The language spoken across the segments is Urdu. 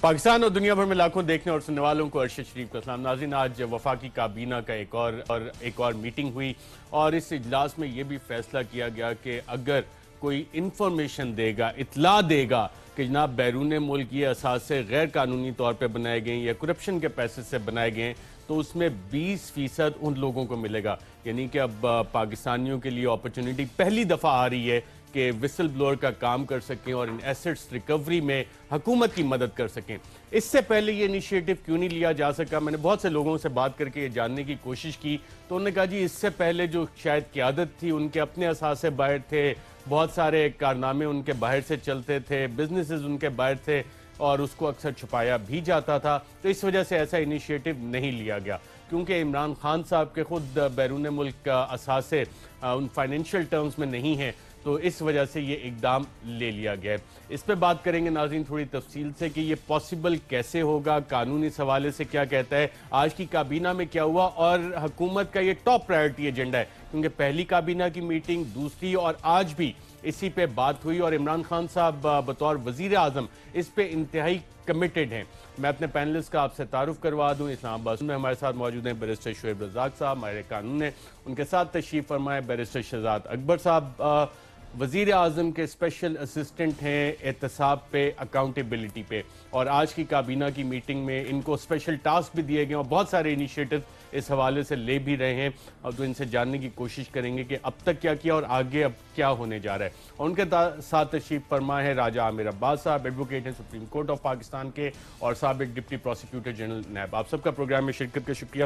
پاکستان اور دنیا بھر میں لاکھوں دیکھنے اور سننے والوں کو ارشد شریف کا سلام۔ ناظرین، آج وفاقی کابینہ کا ایک اور میٹنگ ہوئی اور اس اجلاس میں یہ بھی فیصلہ کیا گیا کہ اگر کوئی انفارمیشن دے گا، اطلاع دے گا کہ جناب بیرون ملک یہ اثاثے غیر قانونی طور پہ بنائے گئے یا کرپشن کے پیسے سے بنائے گئے تو اس میں 20% ان لوگوں کو ملے گا۔ یعنی کہ اب پاکستانیوں کے لیے اپرچونٹی پہلی دفعہ آ رہی ہے کہ وسل بلور کا کام کر سکیں اور ان ایسٹس ریکوری میں حکومت کی مدد کر سکیں۔ اس سے پہلے یہ انیشیٹو کیوں نہیں لیا جا سکا؟ میں نے بہت سے لوگوں سے بات کر کے یہ جاننے کی کوشش کی تو انہوں نے کہا جی اس سے پہلے جو شاید قیادت تھی ان کے اپنے اثاثے باہر تھے، بہت سارے کارنامے ان کے باہر سے چلتے تھے، بزنسز ان کے باہر تھے اور اس کو اکثر چھپایا بھی جاتا تھا، تو اس وجہ سے ایسا انیشیٹو نہیں لیا گیا کیونکہ عمران خان صاحب کے خود بیرون ملک کا اثاثے ان فائنینشیل ٹرمز میں نہیں ہیں، تو اس وجہ سے یہ اقدام لے لیا گیا ہے۔ اس پہ بات کریں گے ناظرین تھوڑی تفصیل سے کہ یہ پاسبل کیسے ہوگا، قانونی حوالے سے کیا کہتا ہے، آج کی کابینہ میں کیا ہوا اور حکومت کا یہ ٹاپ پرائرٹی ایجنڈا ہے کیونکہ پہلی کابینہ کی میٹنگ، دوسری اور آج بھی اسی پہ بات ہوئی اور عمران خان صاحب بطور وزیر اعظم اس پہ انتہائی کمیٹڈ ہیں۔ میں اپنے پینلسٹ کا آپ سے تعارف کروا دوں۔ اسلام آباد میں ہمارے ساتھ موجود ہیں بیرسٹر شعیب رزاق صاحب، ماہر قانون ہیں، ان کے ساتھ تشریف فرمائے بیرسٹر شہزاد اکبر صاحب، وزیر اعظم کے اسپیشل اسسٹنٹ ہیں احتساب پہ، اکاؤنٹیبلٹی پہ، اور آج کی کابینہ کی میٹنگ میں ان کو اسپیشل ٹاسک بھی دیے گئے اور بہت سارے انیشیٹو اس حوالے سے لے بھی رہے ہیں اور تو ان سے جاننے کی کوشش کریں گے کہ اب تک کیا کیا اور آگے اب کیا ہونے جا رہا ہے۔ اور ان کے ساتھ تشریف فرما ہے راجہ عامر عباس صاحب، ایڈوکیٹ ہیں سپریم کورٹ آف پاکستان کے اور سابق ڈپٹی پروسیکیوٹر جنرل نیب۔ آپ سب کا پروگرام میں شرکت کا شکریہ۔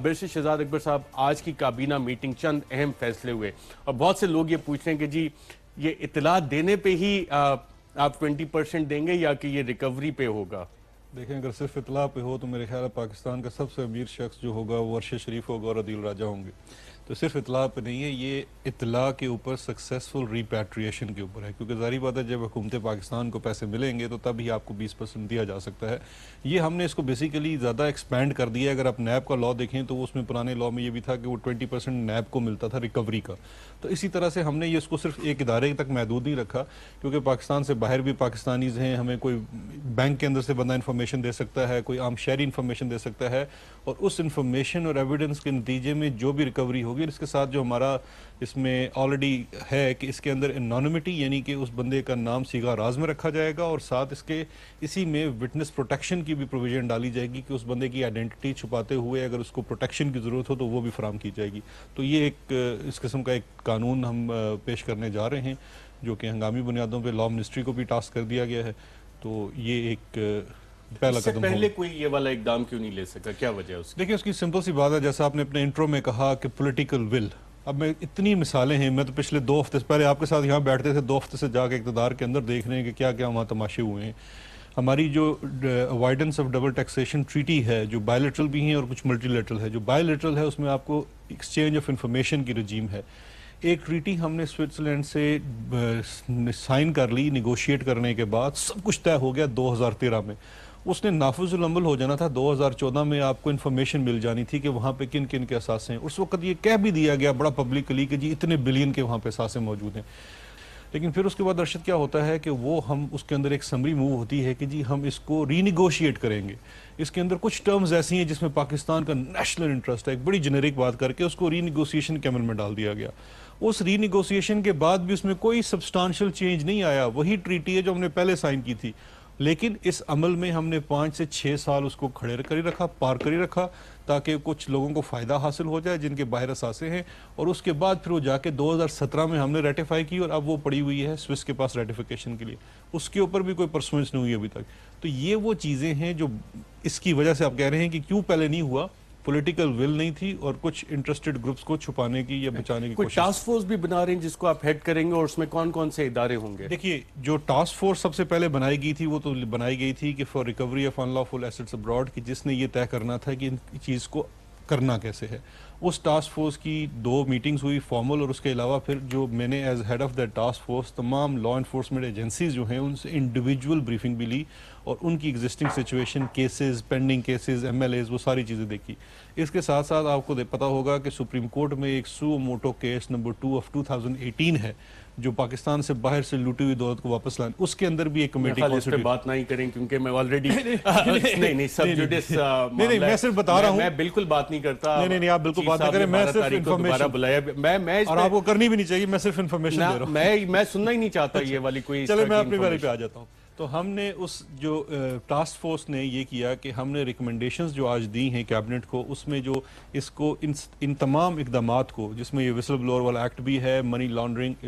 بیرسٹر شہزاد اکبر صاحب، آج کی کابینہ میٹنگ چند اہم فیصلے ہوئے اور بہت سے لوگ یہ پوچھ رہے ہیں کہ جی یہ اطلاع دینے پہ ہی آپ 20% دیں گے یا کہ یہ ریکوری پہ ہوگا؟ دیکھیں، اگر صرف اطلاع پہ ہو تو میرے خیال ہے پاکستان کا سب سے امیر شخص جو ہوگا وہ ارشد شریف ہوگا اور عدیل راجہ ہوں گے۔ تو صرف اطلاع پہ نہیں ہے، یہ اطلاع کے اوپر سکسیسفل ریپیٹریشن کے اوپر ہے، کیونکہ ظاہری بات ہے جب حکومت پاکستان کو پیسے ملیں گے تو تب ہی آپ کو 20% دیا جا سکتا ہے۔ یہ ہم نے اس کو بیسیکلی زیادہ ایکسپینڈ کر دیا ہے۔ اگر آپ نیب کا لاء دیکھیں تو اس میں پرانے لاء میں یہ بھی تھا کہ وہ 20% نیب کو ملتا تھا ریکوری کا، تو اسی طرح سے ہم نے یہ اس کو صرف ایک ادارے تک محدود نہیں رکھا، کیونکہ پاکستان سے باہر بھی پاکستانیز ہیں، ہمیں کوئی بینک کے اندر سے بندہ انفارمیشن دے سکتا ہے، کوئی عام شہری انفارمیشن دے سکتا ہے، اور اس انفارمیشن اور ایویڈنس کے نتیجے میں جو بھی ریکوری ہوگی، اس کے ساتھ جو ہمارا اس میں آلریڈی ہے کہ اس کے اندر انونیمٹی، یعنی کہ اس بندے کا نام صیغہ راز میں رکھا جائے گا، اور ساتھ اسی میں وٹنس پروٹیکشن کی بھی پروویژن ڈالی جائے گی کہ اس بندے کی آئیڈینٹی چھپاتے ہوئے اگر اس کو پروٹیکشن کی ضرورت ہو تو وہ بھی فراہم کی جائے گی۔ تو یہ ایک اس قسم کا ایک قانون ہم پیش کرنے جا رہے ہیں جو کہ ہنگامی بنیادوں پہ لاء منسٹری کو بھی ٹاسک کر دیا گیا ہے، تو یہ ایک پہلا قدم ہوگا۔ پہلے کوئی یہ والا اقدام کیوں نہیں لے سکا؟ کیا وجہ ہے اس کی؟ دیکھیں، اس کی سمپل سی بات ہے، جیسا آپ نے اپنے انٹرو میں کہا کہ پولیٹیکل ول، اب میں اتنی مثالیں ہیں، میں تو پچھلے 2 ہفتے سے پہلے آپ کے ساتھ یہاں بیٹھتے تھے، 2 ہفتے سے جا کے اقتدار کے اندر دیکھ رہے ہیں کہ کیا کیا وہاں تماشے ہوئے ہیں۔ ہماری جو اوائیڈنس آف ڈبل ٹیکسیشن ٹریٹی ہے، جو بائی لیٹرل بھی ہیں اور کچھ ملٹی لیٹرل ہے، جو بائی لیٹرل ہے اس میں آپ کو ایکسچینج آف انفارمیشن کی رجیم ہے۔ ایک ٹریٹی ہم نے سوئٹزرلینڈ سے سائن کر لی نیگوشیٹ کرنے کے بعد، سب کچھ طے ہو گیا 2013 میں، اس نے نافذ العمل ہو جانا تھا 2014 میں، آپ کو انفارمیشن مل جانی تھی کہ وہاں پہ کن کن کے اثاثے ہیں۔ اس وقت یہ کہہ بھی دیا گیا بڑا پبلکلی کہ جی اتنے بلین کے وہاں پہ اثاثے موجود ہیں، لیکن پھر اس کے بعد ارشد کیا ہوتا ہے کہ وہ ہم اس کے اندر ایک سمری موو ہوتی ہے کہ جی ہم اس کو ری نیگوشیٹ کریں گے۔ اس کے اندر کچھ ٹرمز ایسی ہیں جس میں پاکستان کا نیشنل انٹرسٹ ہے، ایک بڑی جنیرک بات کر کے اس کو ری نیگوسیشن کے عمل میں ڈال دیا گیا۔ اس ری نیگوسیشن کے بعد بھی اس میں کوئی سبسٹانشل چینج نہیں آیا، وہی ٹریٹی ہے جو ہم نے پہلے سائن کی تھی، لیکن اس عمل میں ہم نے 5 سے 6 سال اس کو کھڑے کری رکھا، پار کری رکھا، تاکہ کچھ لوگوں کو فائدہ حاصل ہو جائے جن کے باہر اثاثے ہیں، اور اس کے بعد پھر وہ جا کے 2017 میں ہم نے ریٹیفائی کی اور اب وہ پڑی ہوئی ہے سوئس کے پاس ریٹیفیکیشن کے لیے، اس کے اوپر بھی کوئی پرسوینس نہیں ہوئی ابھی تک۔ تو یہ وہ چیزیں ہیں جو اس کی وجہ سے آپ کہہ رہے ہیں کہ کیوں پہلے نہیں ہوا، پولیٹیکل ول نہیں تھی اور کچھ انٹرسٹڈ گروپس کو چھپانے کی یا بچانے کی کوئی کوشش۔ ٹاسک فورس بھی بنا رہے ہیں جس کو آپ ہیڈ کریں گے اور اس میں کون کون سے ادارے ہوں گے؟ دیکھیے، جو ٹاسک فورس سب سے پہلے بنائی گئی تھی وہ تو بنائی گئی تھی کہ for recovery of in lawful assets abroad, کہ جس نے یہ طے کرنا تھا کہ ان چیز کو کرنا کیسے ہے، اس ٹاسک فورس کی 2 میٹنگز ہوئی فارمل، اور اس کے علاوہ پھر جو میں نے as head of that task force تمام لا انفورسمنٹ ایجنسیز جو ہیں ان سے انڈیویجول بریفنگ بھی لی اور ان کی existing situation, cases, pending cases, M L As, وہ ساری چیزیں دیکھی۔ اس کے ساتھ ساتھ آپ کو پتہ ہوگا کہ سپریم کورٹ میں ایک سو موٹو کیس نمبر 2 آف 2018 ہے جو پاکستان سے باہر سے لوٹی ہوئی دولت کو واپس لانے، اس کے اندر بھی ایک کمیٹی اس پہ بات نہیں کریں کیونکہ میں آلریڈی نہیں سب جوڈس میں صرف بتا رہا ہوں، میں بالکل بات نہیں کرتا۔ نہیں آپ بالکل بات نہیں کریں، میں صرف انفارمیشن، اور آپ کو کرنی بھی نہیں چاہیے، میں صرف انفارمیشن دے رہا ہوں، میں سننا ہی نہیں چاہتا یہ والی کوئی۔ چلے میں اپنی باری پہ آ جاتا ہوں۔ تو ہم نے اس جو ٹاسک فورس نے یہ کیا کہ ہم نے ریکمنڈیشنز جو آج دی ہیں کیبنٹ کو، اس میں جو اس کو ان تمام اقدامات کو، جس میں یہ وسل بلور والا ایکٹ بھی ہے، money laundering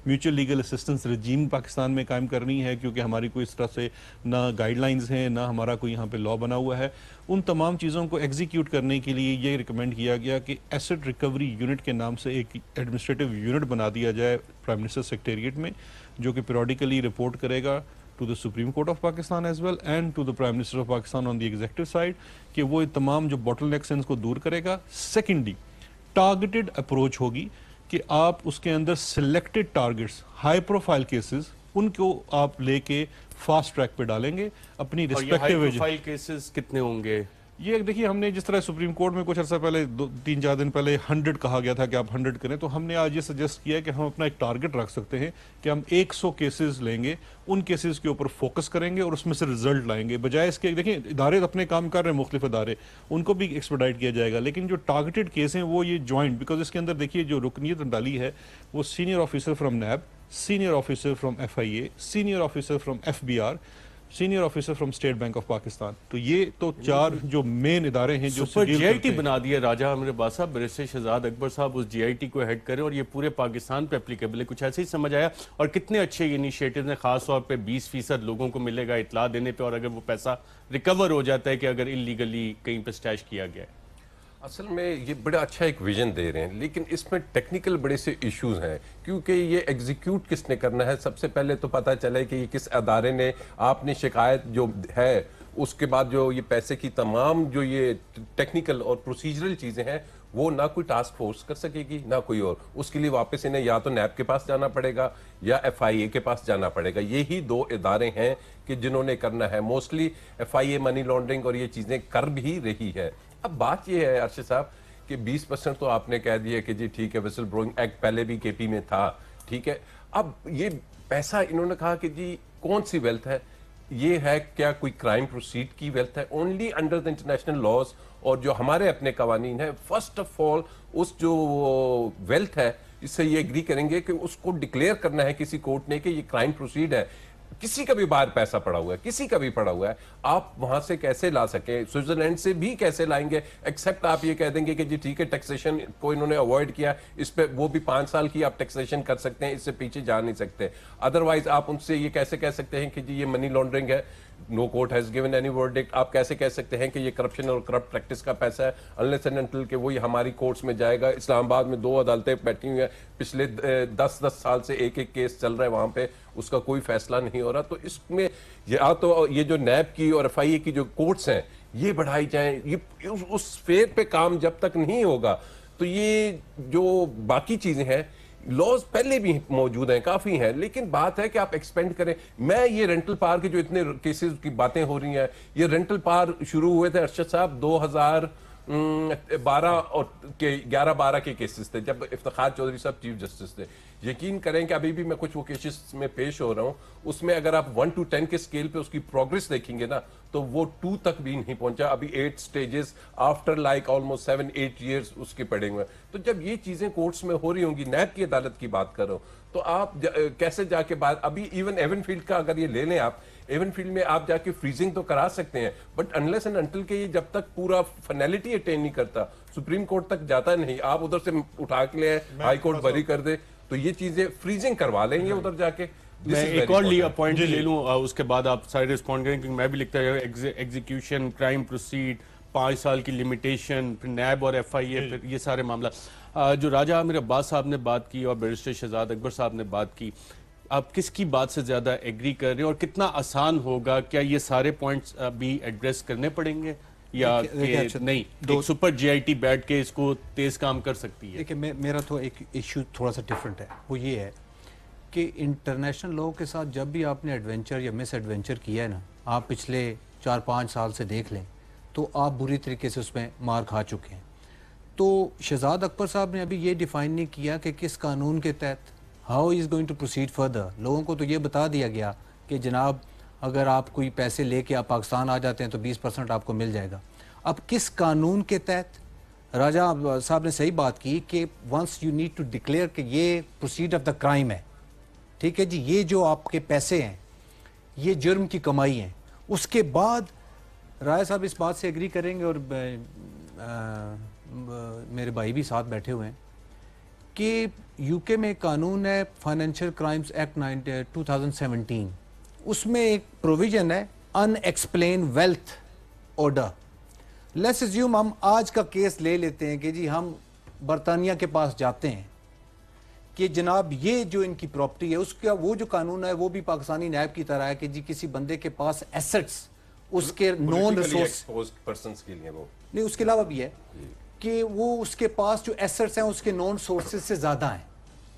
mutual legal assistance regime Pakistan میں قائم کرنی ہے کیونکہ ہماری کوئی اس طرح سے نہ گائیڈ لائنز ہیں نہ ہمارا کوئی یہاں پہ لا بنا ہوا ہے، ان تمام چیزوں کو ایگزیکیوٹ کرنے کے لیے یہ ریکمینڈ کیا گیا کہ ایسٹ ریکوری یونٹ کے نام سے ایک ایڈمنسٹریٹو یونٹ بنا دیا جائے پرائم منسٹر سیکریٹریٹ میں، جو کہ پیریوڈیکلی رپورٹ کرے گا to the supreme court of Pakistan as well and to the prime minister of Pakistan on the executive side, کہ وہ تمام جو باٹل نیکس ہیں اس کو دور کرے گا۔ سیکنڈلی ٹارگیٹڈ اپروچ ہوگی کہ آپ اس کے اندر selected targets, high profile cases, ان کو آپ لے کے فاسٹ ٹریک پہ ڈالیں گے اپنی ریسپیکٹیو۔ ہائی پروفائل کیسز کتنے ہوں گے؟ یہ دیکھیے، ہم نے جس طرح سپریم کورٹ میں کچھ عرصہ پہلے 3-4 دن پہلے 100 کہا گیا تھا کہ آپ 100 کریں، تو ہم نے آج یہ سجیسٹ کیا کہ ہم اپنا ایک ٹارگٹ رکھ سکتے ہیں کہ ہم 100 کیسز لیں گے، ان کیسز کے اوپر فوکس کریں گے اور اس میں سے رزلٹ لائیں گے، بجائے اس کے دیکھیں ادارے اپنے کام کر رہے ہیں، مختلف ادارے، ان کو بھی ایکسپیڈائٹ کیا جائے گا، لیکن جو ٹارگیٹڈ کیس ہیں وہ یہ جوائنٹ، بیکاز اس کے اندر دیکھیے جو رکنیت ڈالی ہے وہ senior officer from NAB, senior officer from FIA، senior officer from FBR، senior officer from state bank of Pakistan. تو یہ تو 4 جو مین ادارے ہیں جو سپر GIT بنا دیا راجہ عامر عباس صاحب، بیرسٹر شہزاد اکبر صاحب اس GIT کو ہیڈ کریں اور یہ پورے پاکستان پہ اپلیکیبل ہے، کچھ ایسے ہی سمجھ آیا؟ اور کتنے اچھے انیشیٹیوز ہیں، خاص طور پہ 20% لوگوں کو ملے گا اطلاع دینے پہ، اور اگر وہ پیسہ ریکور ہو جاتا ہے کہ اگر انلیگلی کہیں پہ سٹیش کیا گیا ہے۔ اصل میں یہ بڑا اچھا ایک ویژن دے رہے ہیں، لیکن اس میں ٹیکنیکل بڑے سے ایشوز ہیں، کیونکہ یہ ایگزیکیوٹ کس نے کرنا ہے۔ سب سے پہلے تو پتہ چلے کہ یہ کس ادارے نے، آپ نے شکایت جو ہے، اس کے بعد جو یہ پیسے کی تمام جو یہ ٹیکنیکل اور پروسیجرل چیزیں ہیں وہ نہ کوئی ٹاسک فورس کر سکے گی نہ کوئی اور، اس کے لیے واپس انہیں یا تو نیب کے پاس جانا پڑے گا یا FIA کے پاس جانا پڑے گا۔ یہی 2 ادارے ہیں کہ جنہوں نے کرنا ہے۔ موسٹلی FIA منی لانڈرنگ اور یہ چیزیں کر بھی رہی ہے۔ اب بات یہ ہے ارشد صاحب کہ 20% تو آپ نے کہہ دیا کہ جی ٹھیک ہے، وسل بلوئنگ ایکٹ پہلے بھی KP میں تھا، ٹھیک ہے۔ اب یہ پیسہ انہوں نے کہا کہ جی کون سی ویلتھ ہے، یہ ہے کیا کوئی کرائم پروسیڈ کی ویلتھ ہے؟ Only under the international laws اور جو ہمارے اپنے قوانین ہیں، فرسٹ آف آل اس جو ویلتھ ہے اس سے یہ ایگری کریں گے کہ اس کو ڈکلیئر کرنا ہے کسی کورٹ نے کہ یہ کرائم پروسیڈ ہے۔ کسی کا بھی باہر پیسہ پڑا ہوا ہے، کسی کا بھی پڑا ہوا ہے، آپ وہاں سے کیسے لا سکیں؟ سوئٹزرلینڈ سے بھی کیسے لائیں گے؟ ایکسیپٹ آپ یہ کہہ دیں گے کہ جی ٹھیک ہے ٹیکسیشن کو انہوں نے اوائڈ کیا، اس پہ وہ بھی 5 سال کی آپ ٹیکسیشن کر سکتے ہیں، اس سے پیچھے جا نہیں سکتے۔ ادروائز آپ ان سے یہ کیسے کہہ سکتے ہیں کہ جی یہ منی لانڈرنگ ہے، no court has given any verdict? آپ کیسے کہہ سکتے ہیں کہ یہ کرپشن اور کرپٹ پریکٹس کا پیسہ ہے انلیس اینڈ انٹل کہ وہ ہماری کورٹس میں جائے گا؟ اسلام آباد میں 2 عدالتیں بیٹھی ہوئی ہیں، پچھلے 10 سال سے ایک کیس چل رہا ہے وہاں پہ، اس کا کوئی فیصلہ نہیں ہو رہا۔ تو اس میں یا تو یہ جو نیب کی اور FIA کی جو کورٹس ہیں یہ بڑھائی جائیں، یہ اس فیر پہ کام جب تک نہیں ہوگا تو یہ جو باقی چیزیں ہیں، لاز پہلے بھی موجود ہیں، کافی ہیں، لیکن بات ہے کہ آپ ایکسپینڈ کریں۔ میں یہ رینٹل پار کے جو اتنے کیسز کی باتیں ہو رہی ہیں، یہ رینٹل پار شروع ہوئے تھے ارشد صاحب 2012 اور 11-12 کے کیسز تھے جب افتخار چودھری صاحب چیف جسٹس تھے۔ یقین کریں کہ ابھی بھی میں کچھ وہ کیسز میں پیش ہو رہا ہوں، اس میں اگر آپ 1 to 10 کے سکیل پہ اس کی پروگریس دیکھیں گے نا تو وہ 2 تک بھی نہیں پہنچا، ابھی 8 stages after like almost 7-8 years اس کے پڑے ہوئے ہیں۔ تو جب یہ چیزیں کورٹس میں ہو رہی ہوں گی، نیب کی عدالت کی بات کر رہا ہوں، تو آپ کیسے جا کے بات، ابھی ایون ایون فیلڈ کا اگر یہ لے لیں آپ، ایون فیلڈ میں آپ جا کے فریزنگ تو کرا سکتے ہیں، بٹ انلیس اینڈ انٹل کہ یہ جب تک پورا فنیلٹی اٹین نہیں کرتا، سپریم کورٹ تک جاتا نہیں، آپ ادھر سے اٹھا کے لے ہائی کورٹ بری کر دے تو یہ چیزیں فریزنگ کروا لیں گے ادھر جا کے۔ میں ایک اور پوائنٹ لے لوں، اس کے بعد آپ سارے رسپونڈ کریں، کیونکہ میں بھی لکھتا ہے ایگزیکیوشن، کرائم پروسیڈ، 5 سال کی لمیٹیشن، پھر نیب اور FIA، پھر یہ سارے معاملہ جو راجہ عامر عباس صاحب نے بات کی اور بیرسٹر شہزاد اکبر صاحب نے بات کی، آپ کس کی بات سے زیادہ ایگری کر رہے ہیں اور کتنا آسان ہوگا؟ کیا یہ سارے پوائنٹس بھی ایڈریس کرنے پڑیں گے یا کہ نہیں ایک سپر جے آئی ٹی بیٹھ کے اس کو تیز کام کر سکتی ہے؟ دیکھیں میرا تو ایک ایشو تھوڑا سا ڈفرینٹ ہے، وہ یہ ہے کہ انٹرنیشنل لوگوں کے ساتھ جب بھی آپ نے ایڈونچر یا مس ایڈونچر کیا ہے نا، آپ پچھلے 4-5 سال سے دیکھ لیں تو آپ بری طریقے سے اس میں مار کھا چکے ہیں. تو شہزاد اکبر صاحب نے ابھی یہ ڈیفائن نہیں کیا کہ کس قانون کے تحت how is going to proceed further. لوگوں کو تو یہ بتا دیا گیا کہ جناب اگر آپ کوئی پیسے لے کے آپ پاکستان آ جاتے ہیں تو 20% آپ کو مل جائے گا. اب کس قانون کے تحت؟ راجہ صاحب نے صحیح بات کی کہ once you need to declare کہ یہ پروسیڈ آف دا کرائم ہے، ٹھیک ہے جی، یہ جو آپ کے پیسے ہیں یہ جرم کی کمائی ہیں. اس کے بعد رائے صاحب اس بات سے ایگری کریں گے اور میرے بھائی بھی ساتھ بیٹھے ہوئے ہیں کہ یو کے میں قانون ہے فائنینشیل کرائمز ایکٹ 2017، اس میں ایک پروویژن ہے unexplained wealth order. Let's assume ہم آج کا کیس لے لیتے ہیں کہ جی ہم برطانیہ کے پاس جاتے ہیں کہ جناب یہ جو ان کی پراپرٹی ہے اس کا وہ جو قانون ہے وہ بھی پاکستانی نیب کی طرح ہے کہ جی کسی بندے کے پاس ایسٹس اس کے نون ریسورس پرسنز کے لیے وہ نہیں، اس کے علاوہ بھی ہے کہ وہ اس کے پاس جو ایسٹس ہیں اس کے نون سورسز سے زیادہ ہیں،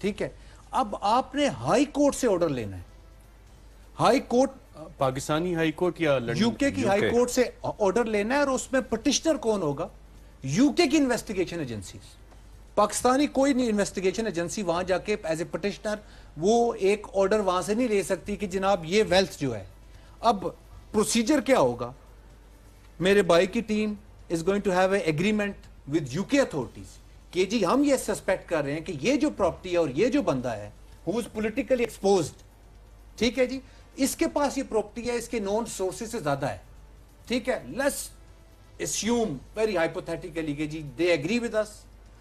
ٹھیک ہے. اب آپ نے ہائی کورٹ سے آرڈر لینا ہے، high court Pakistani high court یا یو کے کی ہائی کورٹ سے آرڈر لینا ہے، اور اس میں پٹیشنر کون ہوگا؟ یو کے کی انویسٹیگیشن ایجنسیز. پاکستانی کوئی نہیں انویسٹیگیشن ایجنسی وہاں جا کے ایز اے پٹیشنر وہ ایک آرڈر وہاں سے نہیں لے سکتی کہ جناب یہ ویلتھ جو ہے. اب پروسیجر کیا ہوگا؟ میرے بھائی کی team is going to have a agreement with U K authorities کہ جی ہم یہ سسپیکٹ کر رہے ہیں کہ یہ جو پراپرٹی ہے اور یہ جو بندہ ہے ہو از پولیٹیکلی ایکسپوزڈ، ٹھیک ہے جی، اس کے پاس یہ پراپرٹی ہے، اس کے نون سورسز سے زیادہ ہے، ٹھیک ہے. لیٹس اسیوم ویری ہائپوتھیٹیکلی کہ جی دے ایگری ود اس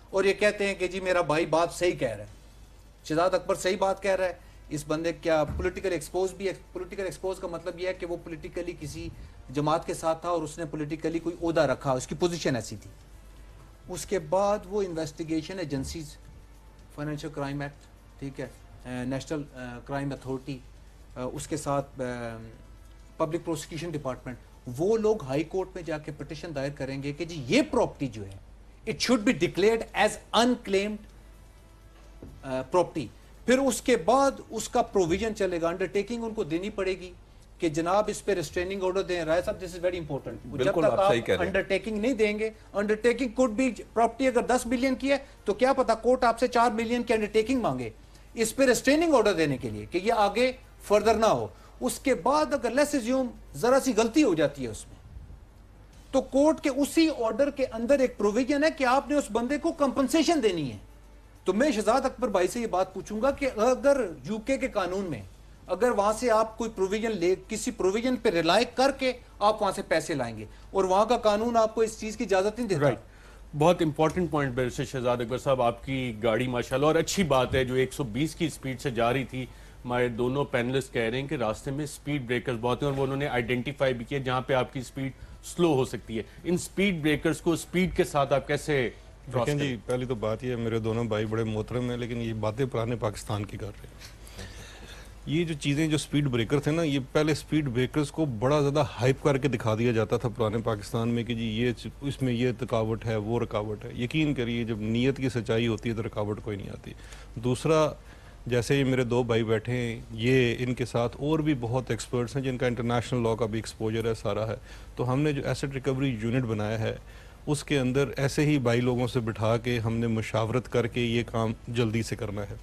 اور یہ کہتے ہیں کہ جی میرا بھائی بات صحیح کہہ رہا ہے، شہزاد اکبر صحیح بات کہہ رہا ہے، اس بندے کیا پولیٹیکل ایکسپوز بھی ہے. پولیٹیکل ایکسپوز کا مطلب یہ ہے کہ وہ پولیٹیکلی کسی جماعت کے ساتھ تھا اور اس نے پولیٹیکلی کوئی عہدہ رکھا، اس کی پوزیشن ایسی تھی. اس کے بعد وہ investigation agencies, financial crime act, ٹھیک ہے، نیشنل کرائم اتھارٹی، اس کے ساتھ پبلک پروسیکیوشن ڈپارٹمنٹ، وہ لوگ ہائی کورٹ میں جا کے پٹیشن دائر کریں گے کہ جی یہ پراپرٹی جو ہے it should be declared as unclaimed property. پھر اس کے بعد اس کا پروویژن چلے گا، انڈرٹیکنگ ان کو دینی پڑے گی کہ جناب اس پہ ریسٹریننگ آرڈر دیں. رائے صاحب دس از ویری امپورٹنٹ. جب تک آپ انڈرٹیکنگ نہیں دیں گے، انڈرٹیکنگ کوڈ بھی پراپرٹی اگر 10 ملین کی ہے تو کیا پتا کورٹ آپ سے 4 ملین کی انڈرٹیکنگ مانگے اس پہ ریسٹریننگ آرڈر دینے کے لیے کہ یہ آگے فردر نہ ہو. اس کے بعد اگر لیٹس اسیوم ذرا سی غلطی ہو جاتی ہے اس میں تو کورٹ کے اسی آرڈر کے اندر ایک پروویژن ہے کہ آپ نے اس بندے کو کمپنسیشن دینی ہے. تو میں شہزاد اکبر بھائی سے یہ بات پوچھوں گا کہ اگر یو کے قانون میں اگر وہاں سے آپ کوئی پروویژن لے، کسی پروویژن پہ ریلائی کر کے آپ وہاں سے پیسے لائیں گے اور وہاں کا قانون آپ کو اس چیز کی اجازت نہیں دیتا. بہت امپورٹنٹ پوائنٹ بیرسٹر شہزاد اکبر صاحب، آپ کی گاڑی ماشاءاللہ اور اچھی بات ہے جو 120 کی سپیڈ سے جا رہی تھی. ہمارے دونوں پینلسٹ کہہ رہے ہیں کہ راستے میں سپیڈ بریکرز بہت ہیں اور وہ انہوں نے آئیڈینٹیفائی بھی کیا جہاں پہ آپ کی سپیڈ سلو ہو سکتی ہے. ان سپیڈ بریکرز کو سپیڈ کے ساتھ آپ کیسے دیکھیں جی، پہلی تو بات یہ ہے میرے دونوں بھائی بڑے محترم ہیں لیکن یہ باتیں پرانے پاکستان کی کر رہے ہیں. یہ جو چیزیں جو سپیڈ بریکر تھے نا، یہ پہلے سپیڈ بریکرز کو بڑا زیادہ ہائپ کر کے دکھا دیا جاتا تھا پرانے پاکستان میں کہ جی یہ اس میں یہ رکاوٹ ہے وہ رکاوٹ ہے. یقین کریے جب نیت کی سچائی ہوتی ہے تو رکاوٹ کوئی نہیں آتی. دوسرا، جیسے یہ میرے دو بھائی بیٹھے ہیں، یہ ان کے ساتھ اور بھی بہت ایکسپرٹس ہیں جن کا انٹرنیشنل لاء کا بھی ایکسپوجر ہے، سارا ہے. تو ہم نے جو ایسٹ ریکوری یونٹ بنایا ہے اس کے اندر ایسے ہی بھائی لوگوں سے بٹھا کے ہم نے مشاورت کر کے یہ کام جلدی سے کرنا ہے.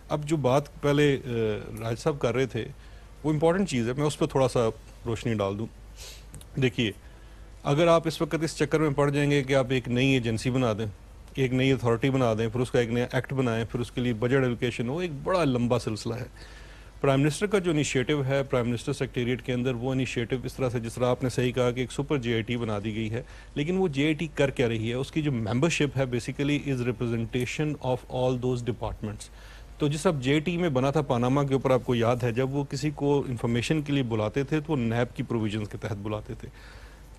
اب جو بات پہلے راج صاحب کر رہے تھے وہ امپورٹنٹ چیز ہے، میں اس پہ تھوڑا سا روشنی ڈال دوں. دیکھیے، اگر آپ اس وقت اس چکر میں پڑ جائیں گے کہ آپ ایک نئی ایجنسی بنا دیں، ایک نئی اتھارٹی بنا دیں، پھر اس کا ایک نیا ایکٹ بنائیں، پھر اس کے لیے بجٹ ایلوکیشن ہو، ایک بڑا لمبا سلسلہ ہے. پرائم منسٹر کا جو انیشیٹو ہے پرائم منسٹر سیکریٹریٹ کے اندر، وہ انیشیٹو اس طرح سے، جس طرح آپ نے صحیح کہا کہ ایک سپر جے آئی ٹی بنا دی گئی ہے، لیکن وہ جے آئی ٹی کر کیا رہی ہے؟ اس کی جو ممبرشپ ہے basically is representation of all those departments. تو جس اب جے ٹی میں بنا تھا پاناما کے اوپر، آپ کو یاد ہے جب وہ کسی کو انفارمیشن کے لیے بلاتے تھے تو وہ نیب کی پروویژنز کے تحت بلاتے تھے.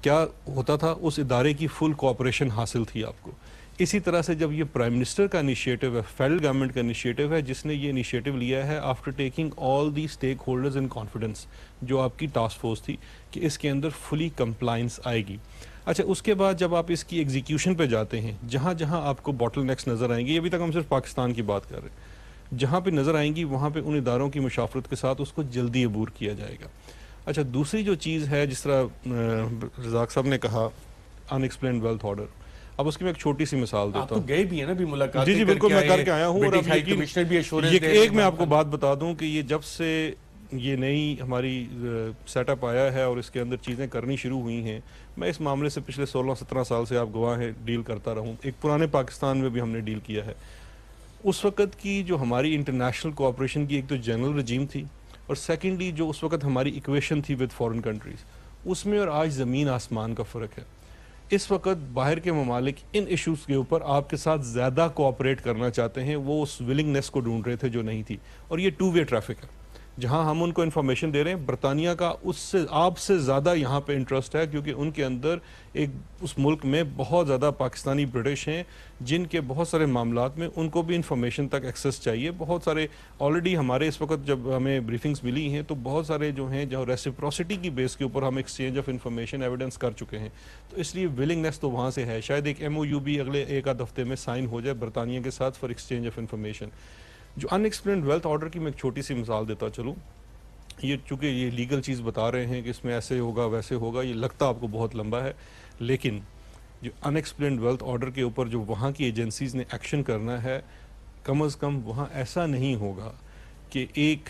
کیا ہوتا تھا؟ اس ادارے کی فل کوآپریشن حاصل تھی آپ کو. اسی طرح سے جب یہ پرائم منسٹر کا انیشیٹو ہے، فیڈرل گورنمنٹ کا انیشیٹو ہے، جس نے یہ انیشیٹو لیا ہے after taking all the stake holders in confidence, جو آپ کی ٹاسک فورس تھی کہ اس کے اندر فلی کمپلائنس آئے گی. اچھا، اس کے بعد جب آپ اس کی ایگزیکیوشن پہ جاتے ہیں، جہاں جہاں آپ کو باٹل نیکس نظر آئیں گے، ابھی تک ہم صرف پاکستان کی بات کر رہے ہیں، جہاں پہ نظر آئیں گی وہاں پہ ان اداروں کی مشاورت کے ساتھ اس کو جلدی عبور کیا جائے گا. اچھا، دوسری جو چیز ہے، جس طرح رزاق صاحب نے کہا ان ایکسپلینڈ ویلتھ آرڈر، اب اس کی میں ایک چھوٹی سی مثال دیتا ہوں. آپ تو گئے بھی ہیں نا، بھی ملاقات. جی بالکل، میں کر کے آیا ہوں. اور کمشنر بھی ایک میں آپ کو بات بتا دوں کہ یہ جب سے یہ نئی ہماری سیٹ اپ آیا ہے اور اس کے اندر چیزیں کرنی شروع ہوئی ہیں، میں اس معاملے سے پچھلے 16-17 سال سے آپ گواہ ہیں ڈیل کرتا رہوں. ایک پرانے پاکستان میں بھی ہم نے ڈیل کیا ہے. اس وقت کی جو ہماری انٹرنیشنل کوآپریشن کی ایک تو جنرل رجیم تھی، اور سیکنڈلی جو اس وقت ہماری ایکویشن تھی ود فارن کنٹریز، اس میں اور آج زمین آسمان کا فرق ہے. اس وقت باہر کے ممالک ان ایشوز کے اوپر آپ کے ساتھ زیادہ کوآپریٹ کرنا چاہتے ہیں، وہ اس ولنگنس کو ڈھونڈ رہے تھے جو نہیں تھی. اور یہ ٹو وے ٹریفک ہے، جہاں ہم ان کو انفارمیشن دے رہے ہیں. برطانیہ کا اس سے آپ سے زیادہ یہاں پہ انٹرسٹ ہے، کیونکہ ان کے اندر ایک اس ملک میں بہت زیادہ پاکستانی برٹش ہیں، جن کے بہت سارے معاملات میں ان کو بھی انفارمیشن تک ایکسیس چاہیے. بہت سارے آلریڈی ہمارے اس وقت جب ہمیں بریفنگز ملی ہیں تو بہت سارے جو ہیں جو ریسیپروسٹی کی بیس کے اوپر ہم ایکسچینج آف انفارمیشن ایویڈنس کر چکے ہیں. تو اس لیے ولنگنس تو وہاں سے ہے. شاید ایک MOU بھی اگلے ایک آدھ ہفتے میں سائن ہو جائے برطانیہ کے ساتھ فار ایکسچینج آف انفارمیشن. جو ان ایکسپلینڈ ویلتھ آرڈر کی میں ایک چھوٹی سی مثال دیتا چلوں. یہ چونکہ یہ لیگل چیز بتا رہے ہیں کہ اس میں ایسے ہوگا ویسے ہوگا، یہ لگتا آپ کو بہت لمبا ہے، لیکن جو ان ایکسپلینڈ ویلتھ آرڈر کے اوپر جو وہاں کی ایجنسیز نے ایکشن کرنا ہے، کم از کم وہاں ایسا نہیں ہوگا کہ ایک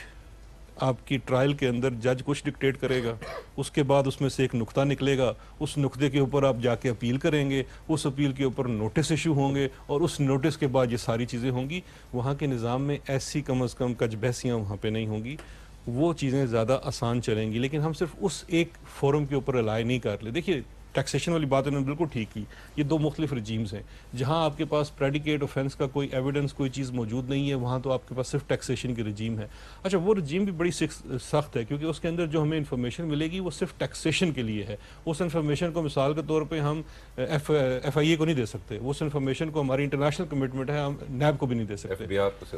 آپ کی ٹرائل کے اندر جج کچھ ڈکٹیٹ کرے گا، اس کے بعد اس میں سے ایک نقطہ نکلے گا، اس نقطے کے اوپر آپ جا کے اپیل کریں گے، اس اپیل کے اوپر نوٹس ایشو ہوں گے، اور اس نوٹس کے بعد یہ ساری چیزیں ہوں گی. وہاں کے نظام میں ایسی کم از کم کچ بحثیاں وہاں پہ نہیں ہوں گی. وہ چیزیں زیادہ آسان چلیں گی. لیکن ہم صرف اس ایک فورم کے اوپر رلائی نہیں کر لیں. دیکھیے، ٹیکسیشن والی بات انہوں نے بالکل ٹھیک کی. یہ دو مختلف رجیمز ہیں. جہاں آپ کے پاس پریڈیکیٹ آفینس کا کوئی ایویڈنس، کوئی چیز موجود نہیں ہے، وہاں تو آپ کے پاس صرف ٹیکسیشن کی رجیم ہے. اچھا، وہ رجیم بھی بڑی سخت ہے، کیونکہ اس کے اندر جو ہمیں انفارمیشن ملے گی وہ صرف ٹیکسیشن کے لیے ہے. اس انفارمیشن کو مثال کے طور پہ ہم FIA کو نہیں دے سکتے. اس انفارمیشن کو ہماری انٹرنیشنل کمٹمنٹ ہے، ہم NAB کو بھی نہیں دے سکتے.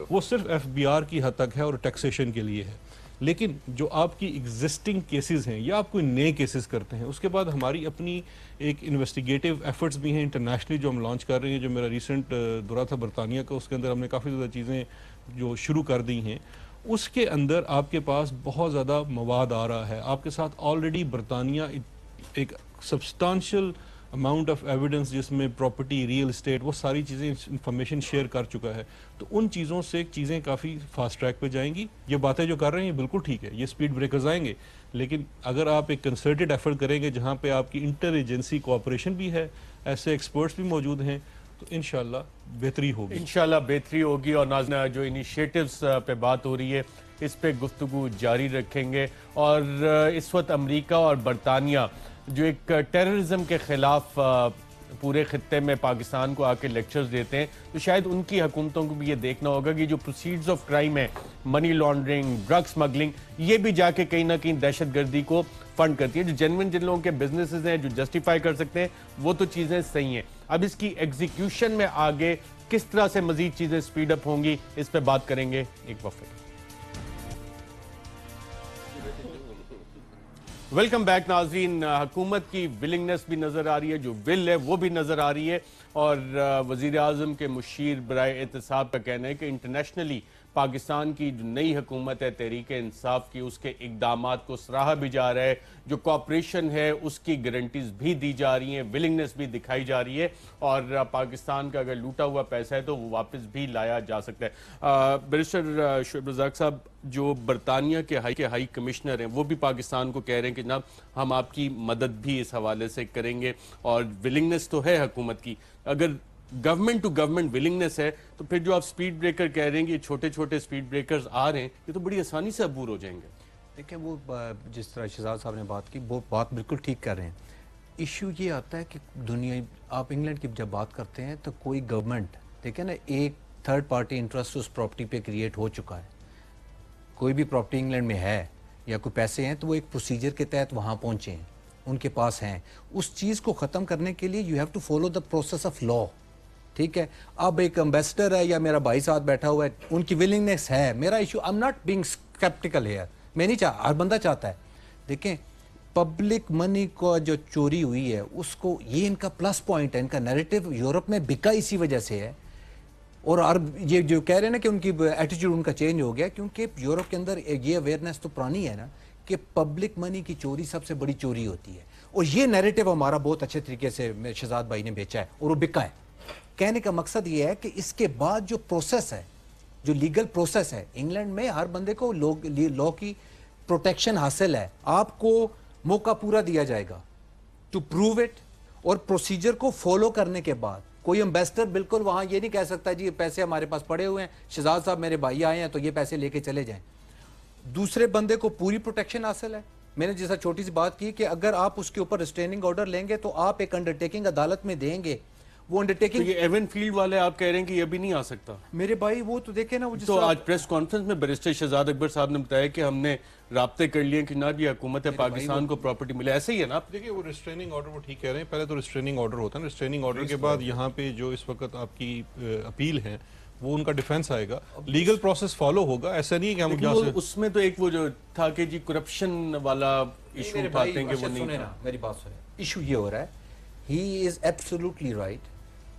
وہ صرف FBR کی حد تک ہے اور ٹیکسیشن کے لیے ہے. لیکن جو آپ کی ایگزسٹنگ کیسز ہیں یا آپ کوئی نئے کیسز کرتے ہیں، اس کے بعد ہماری اپنی ایک انویسٹیگیٹو ایفرٹس بھی ہیں انٹرنیشنلی جو ہم لانچ کر رہے ہیں. جو میرا ریسنٹ دورہ تھا برطانیہ کا، اس کے اندر ہم نے کافی زیادہ چیزیں جو شروع کر دی ہیں. اس کے اندر آپ کے پاس بہت زیادہ مواد آ رہا ہے. آپ کے ساتھ آلریڈی برطانیہ ایک سبسٹانشل اماؤنٹ آف ایویڈنس، جس میں پراپرٹی، ریئل اسٹیٹ، وہ ساری چیزیں انفارمیشن شیئر کر چکا ہے. تو ان چیزوں سے چیزیں کافی فاسٹ ٹریک پہ جائیں گی. یہ باتیں جو کر رہے ہیں بالکل ٹھیک ہے، یہ سپیڈ بریکرز آئیں گے. لیکن اگر آپ ایک کنسرٹڈ ایفرٹ کریں گے جہاں پہ آپ کی انٹر ایجنسی کوآپریشن بھی ہے، ایسے ایکسپرٹس بھی موجود ہیں، تو انشاءاللہ بہتری ہوگی. انشاءاللہ بہتری ہوگی. اور ناظرین، جو انیشیٹوز پہ بات ہو رہی ہے، اس پہ گفتگو جاری رکھیں گے. اور اس وقت امریکہ اور برطانیہ جو ایک ٹیررزم کے خلاف پورے خطے میں پاکستان کو آ کے لیکچرز دیتے ہیں، تو شاید ان کی حکومتوں کو بھی یہ دیکھنا ہوگا کہ جو پروسیڈز آف کرائم ہے، منی لانڈرنگ، ڈرگ سمگلنگ، یہ بھی جا کے کہیں نہ کہیں دہشت گردی کو فنڈ کرتی ہے. جو جن لوگوں کے بزنسز ہیں، جو جسٹیفائی کر سکتے ہیں، وہ تو چیزیں صحیح ہیں. اب اس کی ایگزیکیوشن میں آگے کس طرح سے مزید چیزیں سپیڈ اپ ہوں گی، اس پہ بات کریں گے ایک وقفے. ویلکم بیک ناظرین. حکومت کی ولنگنس بھی نظر آ رہی ہے، جو ول ہے وہ بھی نظر آ رہی ہے. اور وزیر اعظم کے مشیر برائے احتساب کا کہنا ہے کہ انٹرنیشنلی پاکستان کی جو نئی حکومت ہے تحریک انصاف کی، اس کے اقدامات کو سراہا بھی جا رہا ہے. جو کوآپریشن ہے اس کی گارنٹیز بھی دی جا رہی ہیں، ولنگنس بھی دکھائی جا رئی ہے. اور پاکستان کا اگر لوٹا ہوا پیسہ ہے تو وہ واپس بھی لایا جا سکتا ہے. بیرسٹر شعیب رزاق صاحب، جو برطانیہ کے ہائی کمشنر ہیں، وہ بھی پاکستان کو کہہ رہے ہیں کہ جناب ہم آپ کی مدد بھی اس حوالے سے کریں گے. اور ولنگنس تو ہے حکومت کی. اگر گورنمنٹ ٹو گورنمنٹ ولنگنس ہے تو پھر جو آپ سپیڈ بریکر کہہ رہے ہیں کہ یہ چھوٹے چھوٹے سپیڈ بریکرز آ رہے ہیں، یہ تو بڑی آسانی سے عبور ہو جائیں گے. دیکھیں، وہ جس طرح شہزاد صاحب نے بات کی، وہ بات بالکل ٹھیک کر رہے ہیں. ایشو یہ آتا ہے کہ دنیا، آپ انگلینڈ کی جب بات کرتے ہیں تو کوئی گورنمنٹ، دیکھیں نا، ایک تھرڈ پارٹی انٹرسٹ اس پراپرٹی پہ کریٹ ہو چکا ہے. کوئی بھی پراپرٹی انگلینڈ میں ہے یا کوئی پیسے ہیں تو وہ ایک پروسیجر کے تحت وہاں پہنچے ہیں، ان کے پاس ہیں. اس چیز کو ختم کرنے کے لیے you have to follow the process of law. ٹھیک ہے. اب ایک امبیسڈر ہے یا میرا بھائی ساتھ بیٹھا ہوا ہے, ان کی ولنگنیس ہے. میرا issue I am not being sceptical here, میں نہیں چاہتا, ہر بندہ چاہتا ہے. دیکھیں پبلک منی کو جو چوری ہوئی ہے اس کو, یہ ان کا پلس پوائنٹ ہے, ان کا نیریٹو یورپ میں بکا اسی وجہ سے ہے. اور یہ جو کہہ رہے ہیں نا کہ ان کی ایٹیٹیوڈ ان کا چینج ہو گیا, کیونکہ یورپ کے اندر یہ اویئرنیس تو پرانی ہے نا کہ پبلک منی کی چوری سب سے بڑی چوری ہوتی ہے. اور یہ نیریٹو ہمارا بہت اچھے طریقے سے شہزاد بھائی نے بیچا ہے اور وہ بکا ہے. کہنے کا مقصد یہ ہے کہ اس کے بعد جو پروسیس ہے, جو لیگل پروسیس ہے, انگلینڈ میں ہر بندے کو لا کی پروٹیکشن حاصل ہے. آپ کو موقع پورا دیا جائے گا ٹو پروو اٹ, اور پروسیجر کو فالو کرنے کے بعد کوئی امبیسڈر بالکل وہاں یہ نہیں کہہ سکتا جی پیسے ہمارے پاس پڑے ہوئے ہیں, شہزاد صاحب میرے بھائی آئے ہیں تو یہ پیسے لے کے چلے جائیں. دوسرے بندے کو پوری پروٹیکشن حاصل ہے. میں نے جیسا چھوٹی سی بات کی کہ اگر آپ اس کے اوپر ریسٹریننگ آرڈر لیں گے تو آپ ایک انڈرٹیکنگ عدالت میں دیں گے, وہ انڈرٹیکنگ. یہ ایون فیلڈ والے آپ کہہ رہے ہیں کہ یہ بھی نہیں آ سکتا میرے بھائی, وہ تو دیکھیں نا, وہ تو آج پریس کانفرنس میں بیرسٹر شہزاد اکبر صاحب نے بتایا کہ ہم نے رابطے کر لیے کہ جناب یہ حکومت پاکستان کو پراپرٹی ملے. ایسے ہی ہے نا. دیکھیں وہ ریسٹریننگ آرڈر وہ ٹھیک کہہ رہے ہیں, پہلے تو ریسٹریننگ آرڈر ہوتا ہے نا, ریسٹریننگ آرڈر کے بعد یہاں پہ جو اس وقت آپ کی اپیل ہے وہ ان کا ڈیفنس آئے گا, لیگل پروسیس فالو ہوگا. ایسا نہیں ہے کہ ہم جہاں سے اس میں تو ایک وہ جو تھا کہ جی کرپشن والا ایشو اٹھاتے ہیں کہ وہ نہیں تھا. میری بات سنیں, ایشو یہ ہو رہا ہے, he is absolutely right,